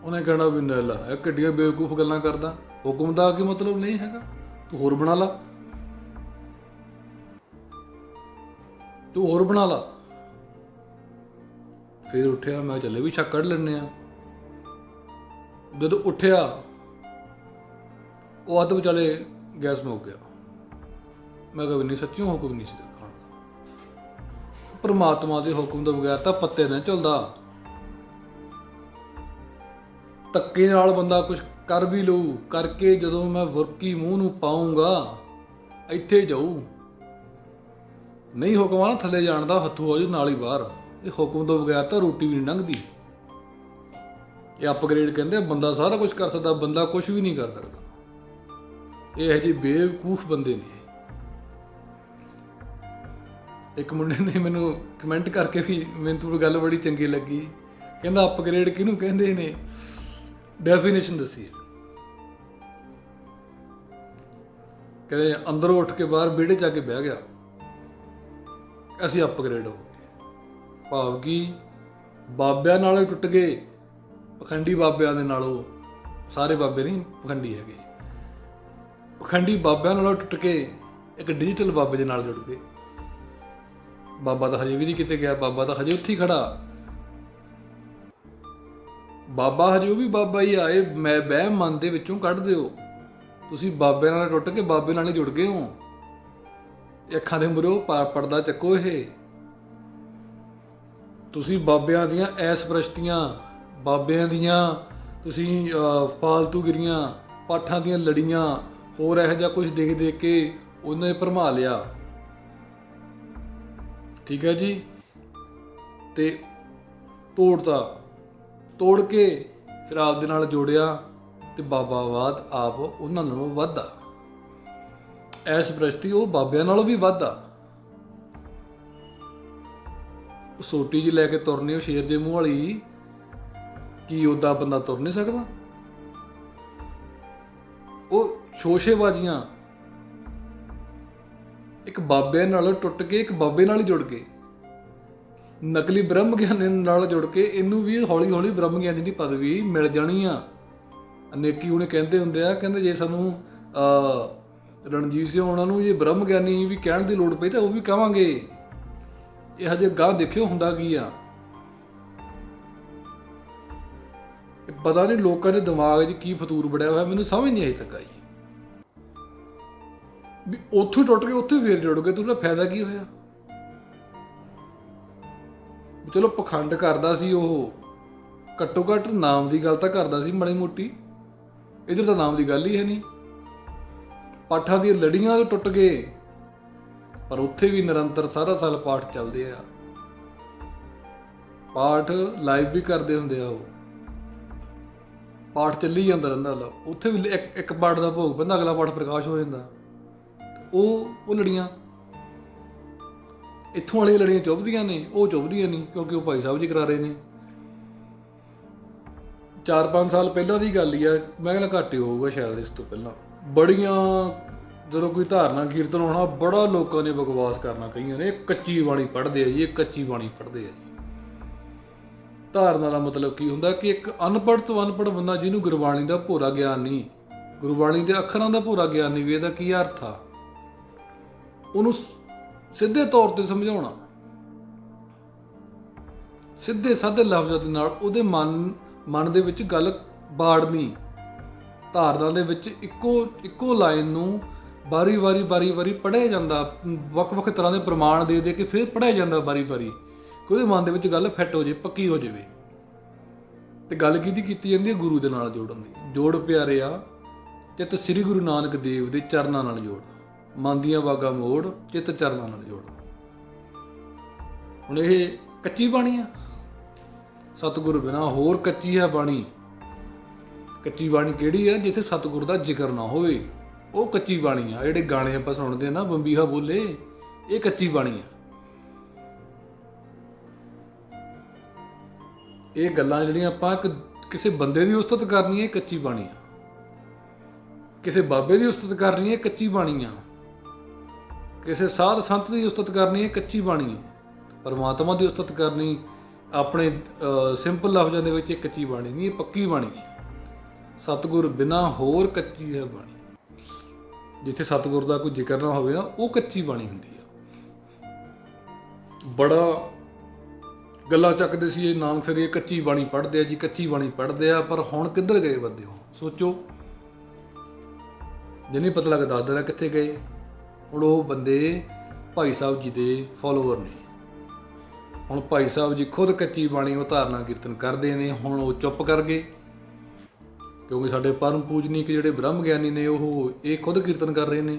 ਉਹਨੇ ਕਹਿਣਾ ਵੀ ਨਾ ਲਾ ਇਹ ਕਿੱਡੀਆਂ ਬੇਵਕੂਫ ਗੱਲਾਂ ਕਰਦਾ, ਹੁਕਮ ਦਾ ਕੀ ਮਤਲਬ ਨਹੀਂ ਹੈਗਾ, ਤੂੰ ਹੋਰ ਬਣਾ ਲਾ, ਤੂੰ ਹੋਰ ਬਣਾ ਲਾ। ਫਿਰ ਉੱਠਿਆ, ਮੈਂ ਚੱਲੇ ਵੀ ਛੱਕ ਕੱਢ ਲੈਂਦੇ ਆ। ਜਦੋਂ ਉੱਠਿਆ ਉਹ ਅੱਧ ਵਿਚਾਲੇ ਗੈਸ ਮੁੱਕ ਗਿਆ। ਮੈਂ ਕਿਹਾ ਵੀ ਨਹੀਂ, ਸੱਚਿਓ ਹੁਕਮ ਨਹੀਂ ਸੀ ਖਾਣ ਦਾ। ਪਰਮਾਤਮਾ ਦੇ ਹੁਕਮ ਤੋਂ ਬਗੈਰ ਤਾਂ ਪੱਤੇ ਨਹੀਂ ਝੁਲਦਾ। ਧੱਕੇ ਨਾਲ ਬੰਦਾ ਕੁਝ ਕਰ ਵੀ ਲਊ, ਕਰਕੇ ਜਦੋਂ ਮੈਂ ਵਰਕੀ ਮੂੰਹ ਨੂੰ ਪਾਊਂਗਾ ਇੱਥੇ ਜਾਊ। ਨਹੀਂ ਹੁਕਮ ਆ ਨਾ ਥੱਲੇ ਜਾਣ ਦਾ, ਹੱਥੋਂ ਹੋ ਜਾਊ ਨਾਲ ਹੀ ਬਾਹਰ। ਇਹ ਹੁਕਮ ਤੋਂ ਬਗੈਰ ਤਾਂ ਰੋਟੀ ਵੀ ਨਹੀਂ ਲੰਘਦੀ। ਇਹ ਅਪਗ੍ਰੇਡ ਕਹਿੰਦੇ ਬੰਦਾ ਸਾਰਾ ਕੁਝ ਕਰ ਸਕਦਾ, ਬੰਦਾ ਕੁਝ ਵੀ ਨਹੀਂ ਕਰ ਸਕਦਾ। ਇਹ ਇਹੋ ਜਿਹੇ ਬੇਵਕੂਫ ਬੰਦੇ ਨੇ। ਇੱਕ ਮੁੰਡੇ ਨੇ ਮੈਨੂੰ ਕਮੈਂਟ ਕਰਕੇ ਵੀ, ਮੈਨੂੰ ਤਾਂ ਗੱਲ ਬੜੀ ਚੰਗੀ ਲੱਗੀ, ਕਹਿੰਦਾ ਅਪਗ੍ਰੇਡ ਕਿਹਨੂੰ ਕਹਿੰਦੇ ਨੇ, ਡੈਫੀਨੇਸ਼ਨ ਦੱਸੀ। ਕਹਿੰਦੇ ਅੰਦਰੋਂ ਉੱਠ ਕੇ ਬਾਹਰ ਵਿਹੜੇ 'ਚ ਆ ਕੇ ਬਹਿ ਗਿਆ, ਅਸੀਂ ਅਪਗ੍ਰੇਡ ਹੋ ਗਏ। ਭਾਵ ਕਿ ਬਾਬਿਆਂ ਨਾਲੋਂ ਹੀ ਟੁੱਟ ਗਏ, ਪਖੰਡੀ ਬਾਬਿਆਂ ਦੇ ਨਾਲੋਂ। ਸਾਰੇ ਬਾਬੇ ਨਹੀਂ ਪਖੰਡੀ ਹੈਗੇ, ਪਖੰਡੀ ਬਾਬਿਆਂ ਨਾਲੋਂ ਟੁੱਟ ਕੇ ਇੱਕ ਡਿਜੀਟਲ ਬਾਬੇ ਦੇ ਨਾਲ ਜੁੜ ਗਏ। ਬਾਬਾ ਤਾਂ ਹਜੇ ਵੀ ਨਹੀਂ ਕਿਤੇ ਗਿਆ, ਬਾਬਾ ਤਾਂ ਹਜੇ ਉੱਥੇ ਹੀ ਖੜਾ। ਬਾਬਾ ਹਜੇ ਉਹ ਵੀ ਬਾਬਾ ਹੀ ਆ। ਇਹ ਮੈਂ ਵਹਿਮ ਮਨ ਦੇ ਵਿੱਚੋਂ ਕੱਢ ਦਿਓ। ਤੁਸੀਂ ਬਾਬੇ ਨਾਲ ਟੁੱਟ ਕੇ ਬਾਬੇ ਨਾਲ ਹੀ ਜੁੜ ਗਏ ਹੋ। ਅੱਖਾਂ ਦੇ ਮੂਹਰੇ ਪਰਦਾ ਚੱਕੋ। ਇਹ ਤੁਸੀਂ ਬਾਬਿਆਂ ਦੀਆਂ ਐਸ ਪ੍ਰਸਤੀਆਂ, ਬਾਬਿਆਂ ਦੀਆਂ ਤੁਸੀਂ ਫਾਲਤੂਗਿਰੀਆਂ, ਪਾਠਾਂ ਦੀਆਂ ਲੜੀਆਂ, ਹੋਰ ਇਹੋ ਜਿਹਾ ਕੁਝ ਦੇਖ ਦੇਖ ਕੇ ਉਹਨੇ ਭਰਮਾ ਲਿਆ। ਠੀਕ ਹੈ ਜੀ। ਤੇ ਤੋੜ ਕੇ ਫਿਰ ਆਪ ਦੇ ਨਾਲ ਜੋੜਿਆ ਤੇ ਬਾਬਾਵਾਦ ਆਪ ਉਹਨਾਂ ਨਾਲੋਂ ਵੱਧ ਆ। ਐਸ ਪ੍ਰਸਤੀ ਉਹ ਬਾਬਿਆਂ ਨਾਲੋਂ ਵੀ ਵੱਧ ਆ। ਸੋਟੀ ਜੀ ਲੈ ਕੇ ਤੁਰਨੀ ਉਹ ਸ਼ੇਰ ਦੇ ਮੂੰਹ ਵਾਲੀ, ਕੀ ਉੱਦਾਂ ਬੰਦਾ ਤੁਰ ਨਹੀਂ ਸਕਦਾ? ਉਹ ਸ਼ੋਸ਼ੇਬਾਜ਼ੀਆਂ ਇੱਕ ਬਾਬੇ ਨਾਲ ਟੁੱਟ ਕੇ ਇੱਕ ਬਾਬੇ ਨਾਲ ਹੀ ਜੁੜ ਕੇ, ਨਕਲੀ ਬ੍ਰਹਮ ਗਿਆਨੀ ਨਾਲ ਜੁੜ ਕੇ ਇਹਨੂੰ ਵੀ ਹੌਲੀ ਹੌਲੀ ਬ੍ਰਹਮ ਗਿਆਨੀ ਦੀ ਪਦਵੀ ਮਿਲ ਜਾਣੀ ਆ। ਅਨੇਕੀ ਉਹਨੇ ਕਹਿੰਦੇ ਹੁੰਦੇ ਆ, ਕਹਿੰਦੇ ਜੇ ਸਾਨੂੰ ਰਣਜੀਤ ਸਿੰਘ ਉਹਨਾਂ ਨੂੰ ਜੇ ਬ੍ਰਹਮ ਗਿਆਨੀ ਵੀ ਕਹਿਣ ਦੀ ਲੋੜ ਪਈ ਤਾਂ ਉਹ ਵੀ ਕਹਾਂਗੇ। ਇਹ ਹਜੇ ਗਾਹ ਦੇਖਿਓ ਹੁੰਦਾ ਕੀ ਆ। ਪਤਾ ਨਹੀਂ ਲੋਕਾਂ ਦੇ ਦਿਮਾਗ 'ਚ ਕੀ ਫਤੂਰ ਬੜਿਆ ਹੋਇਆ, ਮੈਨੂੰ ਸਮਝ ਨਹੀਂ ਅਜੇ ਤੱਕ ਆਈ ਵੀ ਉੱਥੋਂ ਟੁੱਟ ਕੇ ਉੱਥੇ ਫੇਰ ਜੁੜ ਗਏ, ਤੁਹਾਡਾ ਫਾਇਦਾ ਕੀ ਹੋਇਆ? ਚਲੋ ਪਖੰਡ ਕਰਦਾ ਸੀ ਉਹ, ਘੱਟੋ ਘੱਟ ਨਾਮ ਦੀ ਗੱਲ ਤਾਂ ਕਰਦਾ ਸੀ ਮਾੜੀ ਮੋਟੀ। ਇੱਧਰ ਤਾਂ ਨਾਮ ਦੀ ਗੱਲ ਹੀ ਹੈ ਨਹੀਂ। ਪਾਠਾਂ ਦੀਆਂ ਲੜੀਆਂ ਤੋਂ ਟੁੱਟ ਗਏ, ਪਰ ਉੱਥੇ ਵੀ ਨਿਰੰਤਰ ਸਾਰਾ ਸਾਲ ਪਾਠ ਚੱਲਦੇ ਆ। ਪਾਠ ਲਾਈਵ ਵੀ ਕਰਦੇ ਹੁੰਦੇ ਆ, ਉਹ ਪਾਠ ਚੱਲੀ ਜਾਂਦਾ ਰਹਿੰਦਾ। ਉੱਥੇ ਵੀ ਇੱਕ ਪਾਠ ਦਾ ਭੋਗ ਪੈਂਦਾ, ਅਗਲਾ ਪਾਠ ਪ੍ਰਕਾਸ਼ ਹੋ ਜਾਂਦਾ। ਉਹ ਲੜੀਆਂ ਇੱਥੋਂ ਵਾਲੀਆਂ ਲੜੀਆਂ ਚੁੱਭਦੀਆਂ ਨੇ, ਉਹ ਚੁੱਭਦੀਆਂ ਨਹੀਂ ਕਿਉਂਕਿ ਉਹ ਭਾਈ ਸਾਹਿਬ ਜੀ ਕਰਾ ਰਹੇ ਨੇ। 4-5 ਸਾਲ ਪਹਿਲਾਂ ਦੀ ਗੱਲ ਹੀ ਆ, ਮੈਂ ਕਹਿੰਦਾ ਘੱਟ ਹੀ ਹੋਊਗਾ ਸ਼ਾਇਦ ਇਸ ਤੋਂ ਪਹਿਲਾਂ। ਬੜੀਆਂ ਜਦੋਂ ਕੋਈ ਧਾਰਨਾ ਕੀਰਤਨ ਹੋਣਾ, ਬੜਾ ਲੋਕਾਂ ਨੇ ਬਕਵਾਸ ਕਰਨਾ, ਕਈਆਂ ਨੇ ਇਹ ਕੱਚੀ ਬਾਣੀ ਪੜ੍ਹਦੇ ਆ ਜੀ, ਇਹ ਕੱਚੀ ਬਾਣੀ ਪੜ੍ਹਦੇ ਆ ਜੀ। ਧਾਰਨਾ ਦਾ ਮਤਲਬ ਕੀ ਹੁੰਦਾ ਕਿ ਇੱਕ ਅਨਪੜ੍ਹ ਤੋਂ ਅਨਪੜ੍ਹ ਬੰਦਾ ਜਿਹਨੂੰ ਗੁਰਬਾਣੀ ਦਾ ਭੋਰਾ ਗਿਆਨ ਨਹੀਂ, ਗੁਰਬਾਣੀ ਦੇ ਅੱਖਰਾਂ ਦਾ ਭੋਰਾ ਗਿਆਨ ਨਹੀਂ ਵੀ ਇਹਦਾ ਕੀ ਅਰਥ ਆ, ਉਹਨੂੰ ਸਿੱਧੇ ਤੌਰ ਤੇ ਸਮਝਾਉਣਾ, ਸਿੱਧੇ ਸਾਧੇ ਲਫ਼ਜ਼ਾਂ ਦੇ ਨਾਲ ਉਹਦੇ ਮਨ ਦੇ ਵਿੱਚ ਗੱਲ ਬਾੜਨੀ। ਧਾਰਨਾ ਦੇ ਵਿੱਚ ਇੱਕੋ ਲਾਈਨ ਨੂੰ ਵਾਰੀ ਵਾਰੀ ਪੜ੍ਹਿਆ ਜਾਂਦਾ, ਵੱਖ-ਵੱਖ ਤਰ੍ਹਾਂ ਦੇ ਪ੍ਰਮਾਣ ਦੇ ਕੇ ਫਿਰ ਪੜ੍ਹਿਆ ਜਾਂਦਾ ਵਾਰੀ ਕਿ ਉਹਦੇ ਮਨ ਦੇ ਵਿੱਚ ਗੱਲ ਫਿੱਟ ਹੋ ਜਾਵੇ, ਪੱਕੀ ਹੋ ਜਾਵੇ। ਤੇ ਗੱਲ ਕਿਹਦੀ ਕੀਤੀ ਜਾਂਦੀ ਹੈ? ਗੁਰੂ ਦੇ ਨਾਲ ਜੋੜਨ ਦੀ। ਜੋੜ ਪਿਆਰਿਆ ਚਿੱਤ ਸ੍ਰੀ ਗੁਰੂ ਨਾਨਕ ਦੇਵ ਦੇ ਚਰਨਾਂ ਨਾਲ ਜੋੜ, ਮਨ ਦੀਆਂ ਵਾਗਾਂ ਮੋੜ, ਚਿੱਤ ਚਰਨਾਂ ਨਾਲ ਜੋੜ। ਹੁਣ ਇਹ ਕੱਚੀ ਬਾਣੀ ਆ, ਸਤਿਗੁਰ ਬਿਨਾਂ ਹੋਰ ਕੱਚੀ ਹੈ ਬਾਣੀ। ਕੱਚੀ ਬਾਣੀ ਕਿਹੜੀ ਆ? ਜਿੱਥੇ ਸਤਿਗੁਰ ਦਾ ਜ਼ਿਕਰ ਨਾ ਹੋਵੇ, ਉਹ ਕੱਚੀ ਬਾਣੀ ਆ। ਜਿਹੜੇ ਗਾਣੇ ਆਪਾਂ ਸੁਣਦੇ ਨਾ, ਬੰਬੀਹਾ ਬੋਲੇ, ਇਹ ਕੱਚੀ ਬਾਣੀ ਆ। ਇਹ ਗੱਲਾਂ ਜਿਹੜੀਆਂ ਆਪਾਂ ਕਿਸੇ ਬੰਦੇ ਦੀ ਉਸਤਤ ਕਰਨੀ ਹੈ, ਕੱਚੀ ਬਾਣੀ ਆ। ਕਿਸੇ ਬਾਬੇ ਦੀ ਉਸਤਤ ਕਰਨੀ ਹੈ, ਕੱਚੀ ਬਾਣੀ ਆ। ਕਿਸੇ ਸਾਧ ਸੰਤ ਦੀ ਉਸਤਤ ਕਰਨੀ ਹੈ, ਕੱਚੀ ਬਾਣੀ ਹੈ। ਪਰਮਾਤਮਾ ਦੀ ਉਸਤਤ ਕਰਨੀ ਆਪਣੇ ਸਿੰਪਲ ਲਫ਼ਜ਼ਾਂ ਦੇ ਵਿੱਚ, ਇਹ ਕੱਚੀ ਬਾਣੀ ਨਹੀਂ, ਇਹ ਪੱਕੀ ਬਾਣੀ ਹੈ। ਸਤਿਗੁਰ ਬਿਨਾਂ ਹੋਰ ਕੱਚੀ ਹੈ ਬਾਣੀ। ਜਿੱਥੇ ਸਤਿਗੁਰ ਦਾ ਕੋਈ ਜ਼ਿਕਰ ਨਾ ਹੋਵੇ ਨਾ, ਉਹ ਕੱਚੀ ਬਾਣੀ ਹੁੰਦੀ ਆ। ਬੜਾ ਗੱਲਾਂ ਚੱਕਦੇ ਸੀ ਇਹ ਨਾਨਕਸਰ, ਇਹ ਕੱਚੀ ਬਾਣੀ ਪੜ੍ਹਦੇ ਆ ਜੀ, ਕੱਚੀ ਬਾਣੀ ਪੜ੍ਹਦੇ ਆ। ਪਰ ਹੁਣ ਕਿੱਧਰ ਗਏ ਬੰਦੇ? ਹੋ ਸੋਚੋ, ਜੇ ਨਹੀਂ ਪਤਾ ਲੱਗ ਦੱਸ ਦੇਣਾ ਕਿੱਥੇ ਗਏ। ਹੁਣ ਉਹ ਬੰਦੇ ਭਾਈ ਸਾਹਿਬ ਜੀ ਦੇ ਫੋਲੋਵਰ ਨੇ। ਹੁਣ ਭਾਈ ਸਾਹਿਬ ਜੀ ਖੁਦ ਕੱਚੀ ਬਾਣੀ ਉਹ ਧਾਰਨਾ ਕੀਰਤਨ ਕਰਦੇ ਨੇ, ਹੁਣ ਉਹ ਚੁੱਪ ਕਰ ਗਏ ਕਿਉਂਕਿ ਸਾਡੇ ਪਰਮ ਪੂਜਨੀਕ ਜਿਹੜੇ ਬ੍ਰਹਮ ਗਿਆਨੀ ਨੇ ਉਹ ਇਹ ਖੁਦ ਕੀਰਤਨ ਕਰ ਰਹੇ ਨੇ।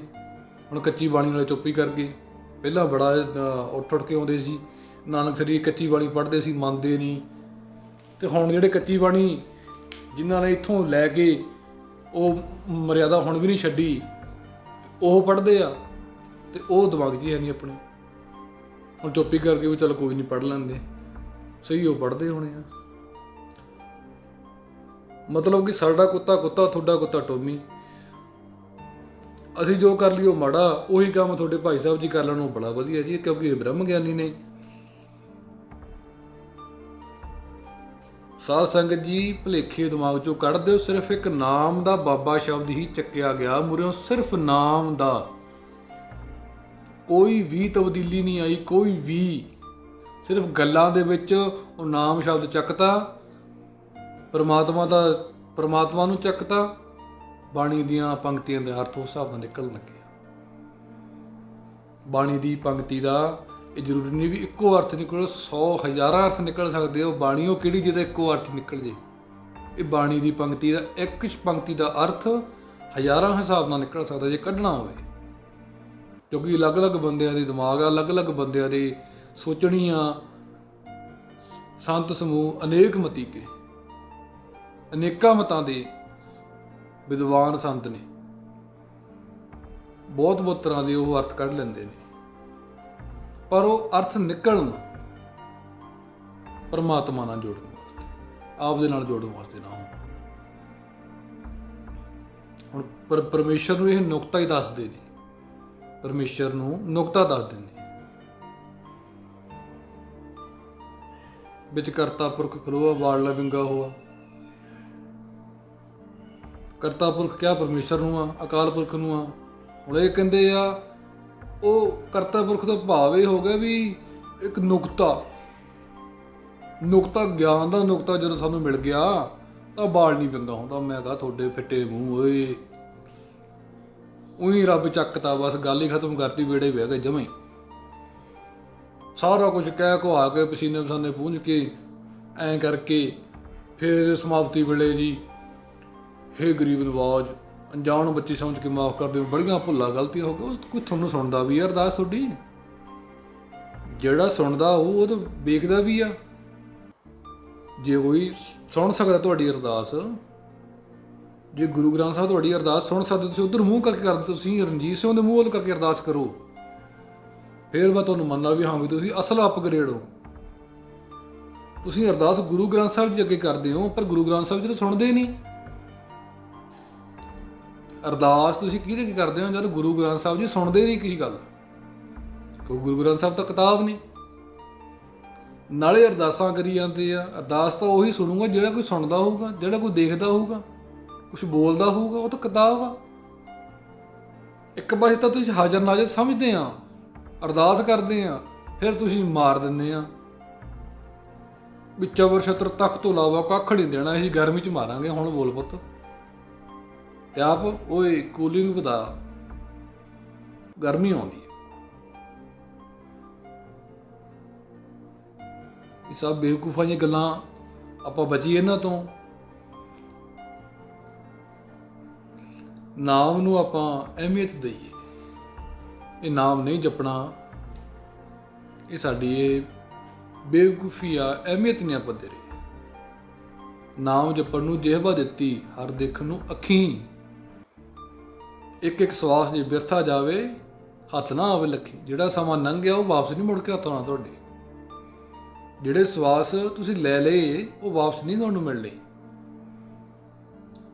ਹੁਣ ਕੱਚੀ ਬਾਣੀ ਵਾਲੇ ਚੁੱਪ ਹੀ ਕਰ ਗਏ। ਪਹਿਲਾਂ ਬੜਾ ਉੱਠ ਕੇ ਆਉਂਦੇ ਸੀ, ਨਾਨਕਸਰੀ ਕੱਚੀ ਬਾਣੀ ਪੜ੍ਹਦੇ ਸੀ, ਮੰਨਦੇ ਨਹੀਂ। ਤੇ ਹੁਣ ਜਿਹੜੇ ਕੱਚੀ ਬਾਣੀ ਜਿਨ੍ਹਾਂ ਨੇ ਇੱਥੋਂ ਲੈ ਕੇ ਉਹ ਮਰਿਆਦਾ ਹੁਣ ਵੀ ਨਹੀਂ ਛੱਡੀ, ਉਹ ਪੜ੍ਹਦੇ ਆ ਤੇ ਉਹ ਦਿਮਾਗ 'ਚ ਹੀ ਹੈ ਨਹੀਂ ਆਪਣੇ। ਹੁਣ ਚੁੱਪੀ ਕਰਕੇ ਵੀ ਚੱਲ ਕੋਈ ਨਹੀਂ, ਪੜ੍ਹ ਲੈਂਦੇ, ਸਹੀ ਉਹ ਪੜ੍ਹਦੇ ਹੋਣੇ ਆ। ਮਤਲਬ ਕਿ ਸਾਡਾ ਕੁੱਤਾ ਕੁੱਤਾ, ਤੁਹਾਡਾ ਕੁੱਤਾ ਟੋਮੀ। ਅਸੀਂ ਜੋ ਕਰ ਲਈ ਉਹ ਮਾੜਾ, ਉਹੀ ਕੰਮ ਤੁਹਾਡੇ ਭਾਈ ਸਾਹਿਬ ਜੀ ਕਰ ਲੈਣ ਉਹ ਬੜਾ ਵਧੀਆ ਜੀ, ਕਿਉਂਕਿ ਇਹ ਬ੍ਰਹਮ ਗਿਆਨੀ ਨੇ। ਸਾਧ ਸੰਗਤ ਜੀ, ਭੁਲੇਖੇ ਦਿਮਾਗ 'ਚੋਂ ਕੱਢ ਦਿਓ। ਸਿਰਫ ਇੱਕ ਨਾਮ ਦਾ ਬਾਬਾ ਸ਼ਬਦ ਹੀ ਚੱਕਿਆ ਗਿਆ ਮੂਹਰਿਓਂ, ਸਿਰਫ ਨਾਮ ਦਾ, ਕੋਈ ਵੀ ਤਬਦੀਲੀ ਨਹੀਂ ਆਈ, ਕੋਈ ਵੀ। ਸਿਰਫ ਗੱਲਾਂ ਦੇ ਵਿੱਚ ਉਹ ਨਾਮ ਸ਼ਬਦ ਚੱਕਤਾ, ਪਰਮਾਤਮਾ ਨੂੰ ਚੱਕਤਾ, ਬਾਣੀ ਦੀਆਂ ਪੰਕਤੀਆਂ ਦੇ ਅਰਥ ਉਸ ਹਿਸਾਬ ਨਾਲ ਨਿਕਲਣ ਲੱਗੇ। ਬਾਣੀ ਦੀ ਪੰਕਤੀ ਦਾ ਇਹ ਜ਼ਰੂਰੀ ਨਹੀਂ ਵੀ ਇੱਕੋ ਅਰਥ ਨਿਕਲੋ, 100 ਹਜ਼ਾਰਾਂ ਅਰਥ ਨਿਕਲ ਸਕਦੇ। ਉਹ ਬਾਣੀ ਉਹ ਕਿਹੜੀ ਜਿਹਦਾ ਇੱਕੋ ਅਰਥ ਨਿਕਲ ਜੇ। ਇਹ ਬਾਣੀ ਦੀ ਪੰਕਤੀ ਦਾ ਇੱਕ ਪੰਕਤੀ ਦਾ ਅਰਥ ਹਜ਼ਾਰਾਂ ਹਿਸਾਬ ਨਾਲ ਨਿਕਲ ਸਕਦਾ ਜੇ ਕੱਢਣਾ ਹੋਵੇ, ਕਿਉਂਕਿ ਅਲੱਗ-ਅਲੱਗ ਬੰਦਿਆਂ ਦੇ ਦਿਮਾਗ ਆ, ਅਲੱਗ-ਅਲੱਗ ਬੰਦਿਆਂ ਦੀ ਸੋਚਣੀ ਆ। ਸੰਤ ਸਮੂਹ ਅਨੇਕ ਮਤੀ ਕੇ, ਅਨੇਕਾਂ ਮਤਾਂ ਦੇ ਵਿਦਵਾਨ ਸੰਤ ਨੇ, ਬਹੁਤ ਤਰ੍ਹਾਂ ਦੇ ਉਹ ਅਰਥ ਕੱਢ ਲੈਂਦੇ ਨੇ, ਪਰ ਉਹ ਅਰਥ ਨਿਕਲਣ ਪਰਮਾਤਮਾ ਨਾਲ ਜੋੜਨ ਵਾਸਤੇ, ਆਪਦੇ ਨਾਲ ਜੋੜਨ ਵਾਸਤੇ ਨਾ ਹੁਣ ਪਰਮੇਸ਼ਰ ਨੂੰ ਇਹ ਨੁਕਤਾ ਹੀ ਦੱਸਦੇ ਨੇ, ਪਰਮੇਸ਼ਰ ਨੂੰ ਨੁਕਤਾ ਦੱਸਦੇ ਨੇ। ਵਿੱਚ ਕਰਤਾ ਪੁਰਖ ਖਲੋਆ ਬਾੜਲਾ ਵਿੰਗਾ ਹੋਆ। ਕਰਤਾ ਪੁਰਖ ਕਿਆ ਪਰਮੇਸ਼ਰ ਨੂੰ ਆ, ਅਕਾਲ ਪੁਰਖ ਨੂੰ ਆ। ਹੁਣ ਇਹ ਕਹਿੰਦੇ ਆ ਉਹ ਕਰਤਾ ਪੁਰਖ ਦਾ ਭਾਵ ਇਹ ਹੋ ਗਿਆ ਵੀ ਇੱਕ ਨੁਕਤਾ ਗਿਆਨ ਦਾ ਨੁਕਤਾ ਜਦੋਂ ਸਾਨੂੰ ਮਿਲ ਗਿਆ ਤਾਂ ਬਾਲ ਨਹੀਂ ਪੈਂਦਾ ਹੁੰਦਾ। ਮੈਂ ਕਹਾ ਤੁਹਾਡੇ ਫਿੱਟੇ ਮੂੰਹ ਓਏ, ਉਹੀ ਰੱਬ ਚੱਕਤਾ, ਬਸ ਗੱਲ ਹੀ ਖਤਮ ਕਰਤੀ, ਵੇੜੇ ਬਹਿ ਗਏ ਜਮਾਂ ਹੀ। ਸਾਰਾ ਕੁਝ ਕਹਿ ਘੁਆ ਕੇ ਪਸੀਨੇ ਪਸਾਨੇ ਪੂੰਝ ਕੇ ਐਂ ਕਰਕੇ ਫਿਰ ਸਮਾਪਤੀ ਵੇਲੇ ਜੀ, ਹੇ ਗਰੀਬ ਨਵਾਜ, ਅਣਜਾਣ ਬੱਚੀ ਸਮਝ ਕੇ ਮਾਫ਼ ਕਰ ਦਿਓ, ਬੜੀਆਂ ਭੁੱਲਾਂ ਗਲਤੀਆਂ ਹੋ ਗਈਆਂ। ਉਹ ਕੋਈ ਤੁਹਾਨੂੰ ਸੁਣਦਾ ਵੀ ਆ ਅਰਦਾਸ ਤੁਹਾਡੀ? ਜਿਹੜਾ ਸੁਣਦਾ ਉਹ ਤਾਂ ਵੇਖਦਾ ਵੀ ਆ। ਜੇ ਕੋਈ ਸੁਣ ਸਕਦਾ ਤੁਹਾਡੀ ਅਰਦਾਸ, ਜੇ ਗੁਰੂ ਗ੍ਰੰਥ ਸਾਹਿਬ ਤੁਹਾਡੀ ਅਰਦਾਸ ਸੁਣ ਸਕਦੇ, ਤੁਸੀਂ ਉੱਧਰ ਮੂੰਹ ਕਰਕੇ ਕਰਦੇ, ਤੁਸੀਂ ਰਣਜੀਤ ਸਿੰਘ ਦੇ ਮੂੰਹ ਵੱਲ ਕਰਕੇ ਅਰਦਾਸ ਕਰੋ, ਫਿਰ ਮੈਂ ਤੁਹਾਨੂੰ ਮੰਨਦਾ ਵੀ ਹਾਂ ਵੀ ਤੁਸੀਂ ਅਸਲ ਅਪਗ੍ਰੇਡ ਹੋ। ਤੁਸੀਂ ਅਰਦਾਸ ਗੁਰੂ ਗ੍ਰੰਥ ਸਾਹਿਬ ਜੀ ਅੱਗੇ ਕਰਦੇ ਹੋ, ਪਰ ਗੁਰੂ ਗ੍ਰੰਥ ਸਾਹਿਬ ਜੀ ਤਾਂ ਸੁਣਦੇ ਨਹੀਂ। ਅਰਦਾਸ ਤੁਸੀਂ ਕਿਹਦੇ ਕੀ ਕਰਦੇ ਹੋ ਜਦ ਗੁਰੂ ਗ੍ਰੰਥ ਸਾਹਿਬ ਜੀ ਸੁਣਦੇ ਨਹੀਂ ਕਿਸੇ ਗੱਲ, ਕਿਉਂਕਿ ਗੁਰੂ ਗ੍ਰੰਥ ਸਾਹਿਬ ਤਾਂ ਕਿਤਾਬ ਨਹੀਂ। ਨਾਲੇ ਅਰਦਾਸਾਂ ਕਰੀ ਜਾਂਦੇ ਆ। ਅਰਦਾਸ ਤਾਂ ਉਹੀ ਸੁਣੂਗਾ ਜਿਹੜਾ ਕੋਈ ਸੁਣਦਾ ਹੋਊਗਾ, ਜਿਹੜਾ ਕੋਈ ਦੇਖਦਾ ਹੋਊਗਾ, ਕੁਛ ਬੋਲਦਾ ਹੋਊਗਾ, ਉਹ ਤਾਂ ਕਿਤਾਬ ਆ। ਇੱਕ ਪਾਸੇ ਤਾਂ ਤੁਸੀਂ ਹਾਜ਼ਰ ਨਾਜ਼ਰ ਸਮਝਦੇ ਆ, ਅਰਦਾਸ ਕਰਦੇ ਆ, ਫਿਰ ਤੁਸੀਂ ਮਾਰ ਦਿੰਦੇ ਆ ਵੀ ਚਬਰ ਛਤਰ ਤਖਤ ਤੋਂ ਇਲਾਵਾ ਕੱਖ ਨਹੀਂ ਦੇਣਾ, ਅਸੀਂ ਗਰਮੀ 'ਚ ਮਾਰਾਂਗੇ। ਹੁਣ ਬੋਲ ਪੁੱਤ, ਤੇ ਆਪ ਓਏ ਕੂਲਿੰਗ ਵਧਾ, ਗਰਮੀ ਆਉਂਦੀ ਹੈ। ਇਹ ਸਭ ਬੇਵਕੂਫਾਂ ਦੀਆਂ ਗੱਲਾਂ, ਆਪਾਂ ਬਚੀਏ ਇਹਨਾਂ ਤੋਂ। ਨਾਮ ਨੂੰ ਆਪਾਂ ਅਹਿਮੀਅਤ ਦਈਏ। ਇਹ ਨਾਮ ਨਹੀਂ ਜਪਣਾ, ਇਹ ਸਾਡੀ ਇਹ ਬੇਵਕੂਫੀ ਆ, ਅਹਿਮੀਅਤ ਨਹੀਂ ਆਪਾਂ ਦੇ ਰਹੇ। ਨਾਮ ਜਪਣ ਨੂੰ ਜਿਹਵਾ ਦਿੱਤੀ, ਹਰ ਦੇਖਣ ਨੂੰ ਅੱਖੀਂ। ਇੱਕ ਸਵਾਸ ਜੇ ਬਿਰਥਾ ਜਾਵੇ, ਹੱਥ ਨਾ ਆਵੇ ਲੱਖੀ। ਜਿਹੜਾ ਸਮਾਂ ਲੰਘ ਗਿਆ ਉਹ ਵਾਪਸ ਨਹੀਂ ਮੁੜ ਕੇ ਹੱਥ ਆਉਣਾ ਤੁਹਾਡੇ। ਜਿਹੜੇ ਸਵਾਸ ਤੁਸੀਂ ਲੈ ਲਏ ਉਹ ਵਾਪਸ ਨਹੀਂ ਤੁਹਾਨੂੰ ਮਿਲਣੇ।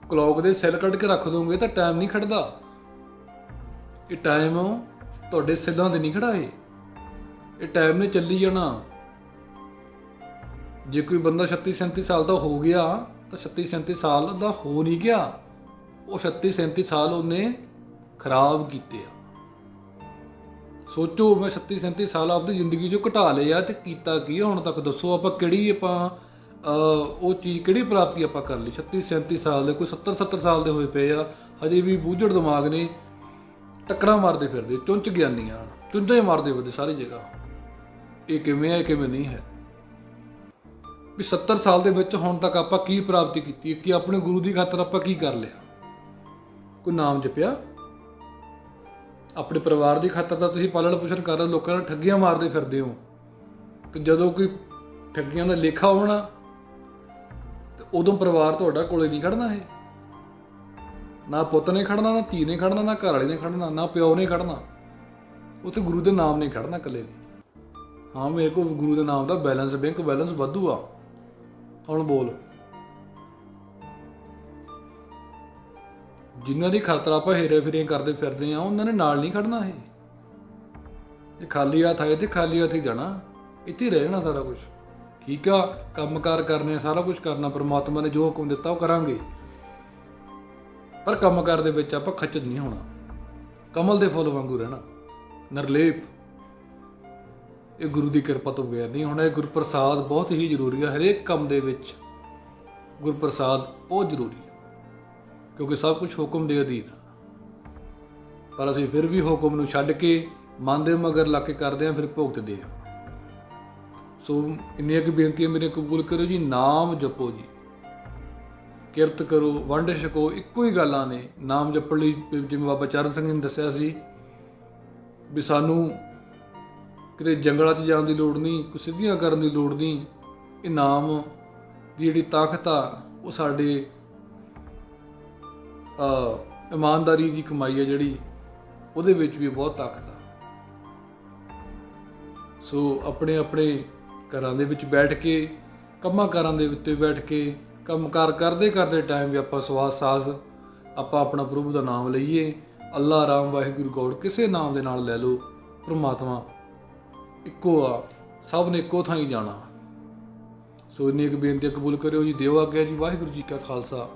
ਕਲੌਕ ਦੇ ਸੈੱਲ ਕੱਢ ਕੇ ਰੱਖ ਦੋਗੇ ਤਾਂ ਟਾਈਮ ਨਹੀਂ ਖੜਦਾ। ਇਹ ਟਾਈਮ ਤੁਹਾਡੇ ਸੈੱਲਾਂ 'ਤੇ ਨਹੀਂ ਖੜਾ। ਇਹ ਟਾਈਮ ਨੇ ਚੱਲੀ ਜਾਣਾ। ਜੇ ਕੋਈ ਬੰਦਾ 36-37 ਸਾਲ ਦਾ ਹੋ ਗਿਆ ਤਾਂ 36-37 ਸਾਲ ਦਾ ਹੋ ਨਹੀਂ ਗਿਆ, ਉਹ 36-37 ਸਾਲ ਉਹਨੇ ਖਰਾਬ ਕੀਤੇ ਆ। ਸੋਚੋ, ਮੈਂ 36-37 ਸਾਲ ਆਪਣੀ ਜ਼ਿੰਦਗੀ 'ਚੋਂ ਘਟਾ ਲਏ ਆ ਤੇ ਕੀਤਾ ਕੀ ਹੁਣ ਤੱਕ? ਦੱਸੋ ਆਪਾਂ ਕਿਹੜੀ ਉਹ ਚੀਜ਼, ਕਿਹੜੀ ਪ੍ਰਾਪਤੀ ਆਪਾਂ ਕਰ ਲਈ? 36-37 ਸਾਲ ਦੇ, ਕੋਈ 70-70 ਸਾਲ ਦੇ ਹੋਏ ਪਏ ਆ, ਹਜੇ ਵੀ ਬੂਝੜ ਦਿਮਾਗ ਨੇ, ਟੱਕਰਾਂ ਮਾਰਦੇ ਫਿਰਦੇ, ਚੁੰਚ ਗਿਆਨੀਆਂ ਚੁੰਝਾਂ ਹੀ ਮਾਰਦੇ ਫਿਰਦੇ ਸਾਰੀ ਜਗ੍ਹਾ। ਇਹ ਕਿਵੇਂ ਹੈ, ਕਿਵੇਂ ਨਹੀਂ ਹੈ? ਵੀ 70 ਸਾਲ ਦੇ ਵਿੱਚ ਹੁਣ ਤੱਕ ਆਪਾਂ ਕੀ ਪ੍ਰਾਪਤੀ ਕੀਤੀ? ਕਿ ਆਪਣੇ ਗੁਰੂ ਦੀ ਖਾਤਰ ਆਪਾਂ ਕੀ ਕਰ ਲਿਆ? ਕੋਈ ਨਾਮ ਜਪਿਆ? ਆਪਣੇ ਪਰਿਵਾਰ ਦੀ ਖਾਤਰ ਤਾਂ ਤੁਸੀਂ ਪਾਲਣ ਪੋਸ਼ਣ ਕਰ ਰਹੇ, ਲੋਕਾਂ ਨਾਲ ਠੱਗੀਆਂ ਮਾਰਦੇ ਫਿਰਦੇ ਹੋ। ਤੇ ਜਦੋਂ ਕੋਈ ਠੱਗੀਆਂ ਦਾ ਲੇਖਾ ਹੋਣਾ ਤੇ ਉਦੋਂ ਪਰਿਵਾਰ ਤੁਹਾਡਾ ਕੋਲੇ ਨਹੀਂ ਖੜਨਾ। ਇਹ ਨਾ ਪੁੱਤ ਨੇ ਖੜਨਾ, ਨਾ ਧੀ ਨੇ ਖੜਨਾ, ਨਾ ਘਰ ਵਾਲੇ ਨੇ ਖੜਨਾ, ਨਾ ਪਿਓ ਨੇ ਖੜਨਾ। ਉੱਥੇ ਗੁਰੂ ਦੇ ਨਾਮ ਨਹੀਂ ਖੜਨਾ ਇਕੱਲੇ ਨੇ। ਹਾਂ, ਮੇਰੇ ਕੋਲ ਗੁਰੂ ਦੇ ਨਾਮ ਦਾ ਬੈਲੈਂਸ, ਬੈਂਕ ਬੈਲੈਂਸ ਵਾਧੂ ਆ। ਹੁਣ ਬੋਲ, ਜਿਨ੍ਹਾਂ ਦੀ ਖਾਤਰ ਆਪਾਂ ਹੇਰੇ ਫੇਰੀਆਂ ਕਰਦੇ ਫਿਰਦੇ ਆ, ਉਹਨਾਂ ਨੇ ਨਾਲ ਨਹੀਂ ਖੜਨਾ। ਇਹ ਖਾਲੀ ਹੱਥ ਆਏ ਤੇ ਖਾਲੀ ਹੱਥ ਹੀ ਜਾਣਾ, ਇੱਥੇ ਰਹਿ ਜਾਣਾ ਸਾਰਾ ਕੁਝ। ਠੀਕ ਆ, ਕੰਮਕਾਰ ਕਰਨੇ, ਸਾਰਾ ਕੁਝ ਕਰਨਾ, ਪਰਮਾਤਮਾ ਨੇ ਜੋ ਹੁਕਮ ਦਿੱਤਾ ਉਹ ਕਰਾਂਗੇ, ਪਰ ਕੰਮਕਾਰ ਦੇ ਵਿੱਚ ਆਪਾਂ ਖੱਚਤ ਨਹੀਂ ਹੋਣਾ। ਕਮਲ ਦੇ ਫੁੱਲ ਵਾਂਗੂ ਰਹਿਣਾ, ਨਿਰਲੇਪ। ਇਹ ਗੁਰੂ ਦੀ ਕਿਰਪਾ ਤੋਂ ਬਗੈਰ ਨਹੀਂ ਹੋਣਾ। ਇਹ ਗੁਰਪ੍ਰਸਾਦ ਬਹੁਤ ਹੀ ਜ਼ਰੂਰੀ ਹੈ। ਹਰੇਕ ਕੰਮ ਦੇ ਵਿੱਚ ਗੁਰਪ੍ਰਸਾਦ ਬਹੁਤ ਜ਼ਰੂਰੀ ਹੈ, ਕਿਉਂਕਿ ਸਭ ਕੁਝ ਹੁਕਮ ਦੇ ਅਧੀਨ ਆ। ਪਰ ਅਸੀਂ ਫਿਰ ਵੀ ਹੁਕਮ ਨੂੰ ਛੱਡ ਕੇ ਮਨ ਦੇ ਮਗਰ ਲਾ ਕੇ ਕਰਦੇ ਹਾਂ ਫਿਰ ਭੁਗਤਦੇ ਹਾਂ। ਸੋ ਇੰਨੀਆਂ ਕੁ ਬੇਨਤੀਆਂ ਮੇਰੀਆਂ ਕਬੂਲ ਕਰੋ ਜੀ। ਨਾਮ ਜਪੋ ਜੀ, ਕਿਰਤ ਕਰੋ, ਵੰਡ ਛਕੋ, ਇੱਕੋ ਹੀ ਗੱਲਾਂ ਨੇ। ਨਾਮ ਜਪਣ ਲਈ ਜਿਵੇਂ ਬਾਬਾ ਚਰਨ ਸਿੰਘ ਨੇ ਦੱਸਿਆ ਸੀ ਵੀ ਸਾਨੂੰ ਕਿਤੇ ਜੰਗਲਾਂ 'ਚ ਜਾਣ ਦੀ ਲੋੜ ਨਹੀਂ, ਕੋਈ ਸਿੱਧੀਆਂ ਕਰਨ ਦੀ ਲੋੜ ਨਹੀਂ। ਇਹ ਨਾਮ ਦੀ ਜਿਹੜੀ ਤਾਕਤ ਆ ਉਹ ਸਾਡੇ ਇਮਾਨਦਾਰੀ ਦੀ ਕਮਾਈ ਹੈ ਜਿਹੜੀ, ਉਹਦੇ ਵਿੱਚ ਵੀ ਬਹੁਤ ਤਾਕਤ ਆ। ਸੋ ਆਪਣੇ ਆਪਣੇ ਘਰਾਂ ਦੇ ਵਿੱਚ ਬੈਠ ਕੇ, ਕੰਮਾਂ ਕਾਰਾਂ ਦੇ ਉੱਤੇ ਬੈਠ ਕੇ, ਕੰਮਕਾਰ ਕਰਦੇ ਕਰਦੇ ਟਾਈਮ ਵੀ ਆਪਾਂ ਸਵਾਸ ਸਾਸ ਆਪਾਂ ਆਪਣਾ ਪ੍ਰਭੂ ਦਾ ਨਾਮ ਲਈਏ। ਅੱਲਾ, ਰਾਮ, ਵਾਹਿਗੁਰੂ, ਗੌਡ ਕਿਸੇ ਨਾਮ ਦੇ ਨਾਲ ਲੈ ਲਓ। ਪਰਮਾਤਮਾ ਇੱਕੋ ਆ, ਸਭ ਨੇ ਇੱਕੋ ਥਾਂ ਹੀ ਜਾਣਾ। ਸੋ ਇੰਨੀ ਇੱਕ ਬੇਨਤੀ ਕਬੂਲ ਕਰਿਓ ਜੀ। ਦਿਓ ਆਗਿਆ ਜੀ। ਵਾਹਿਗੁਰੂ ਜੀ ਕਾ ਖਾਲਸਾ,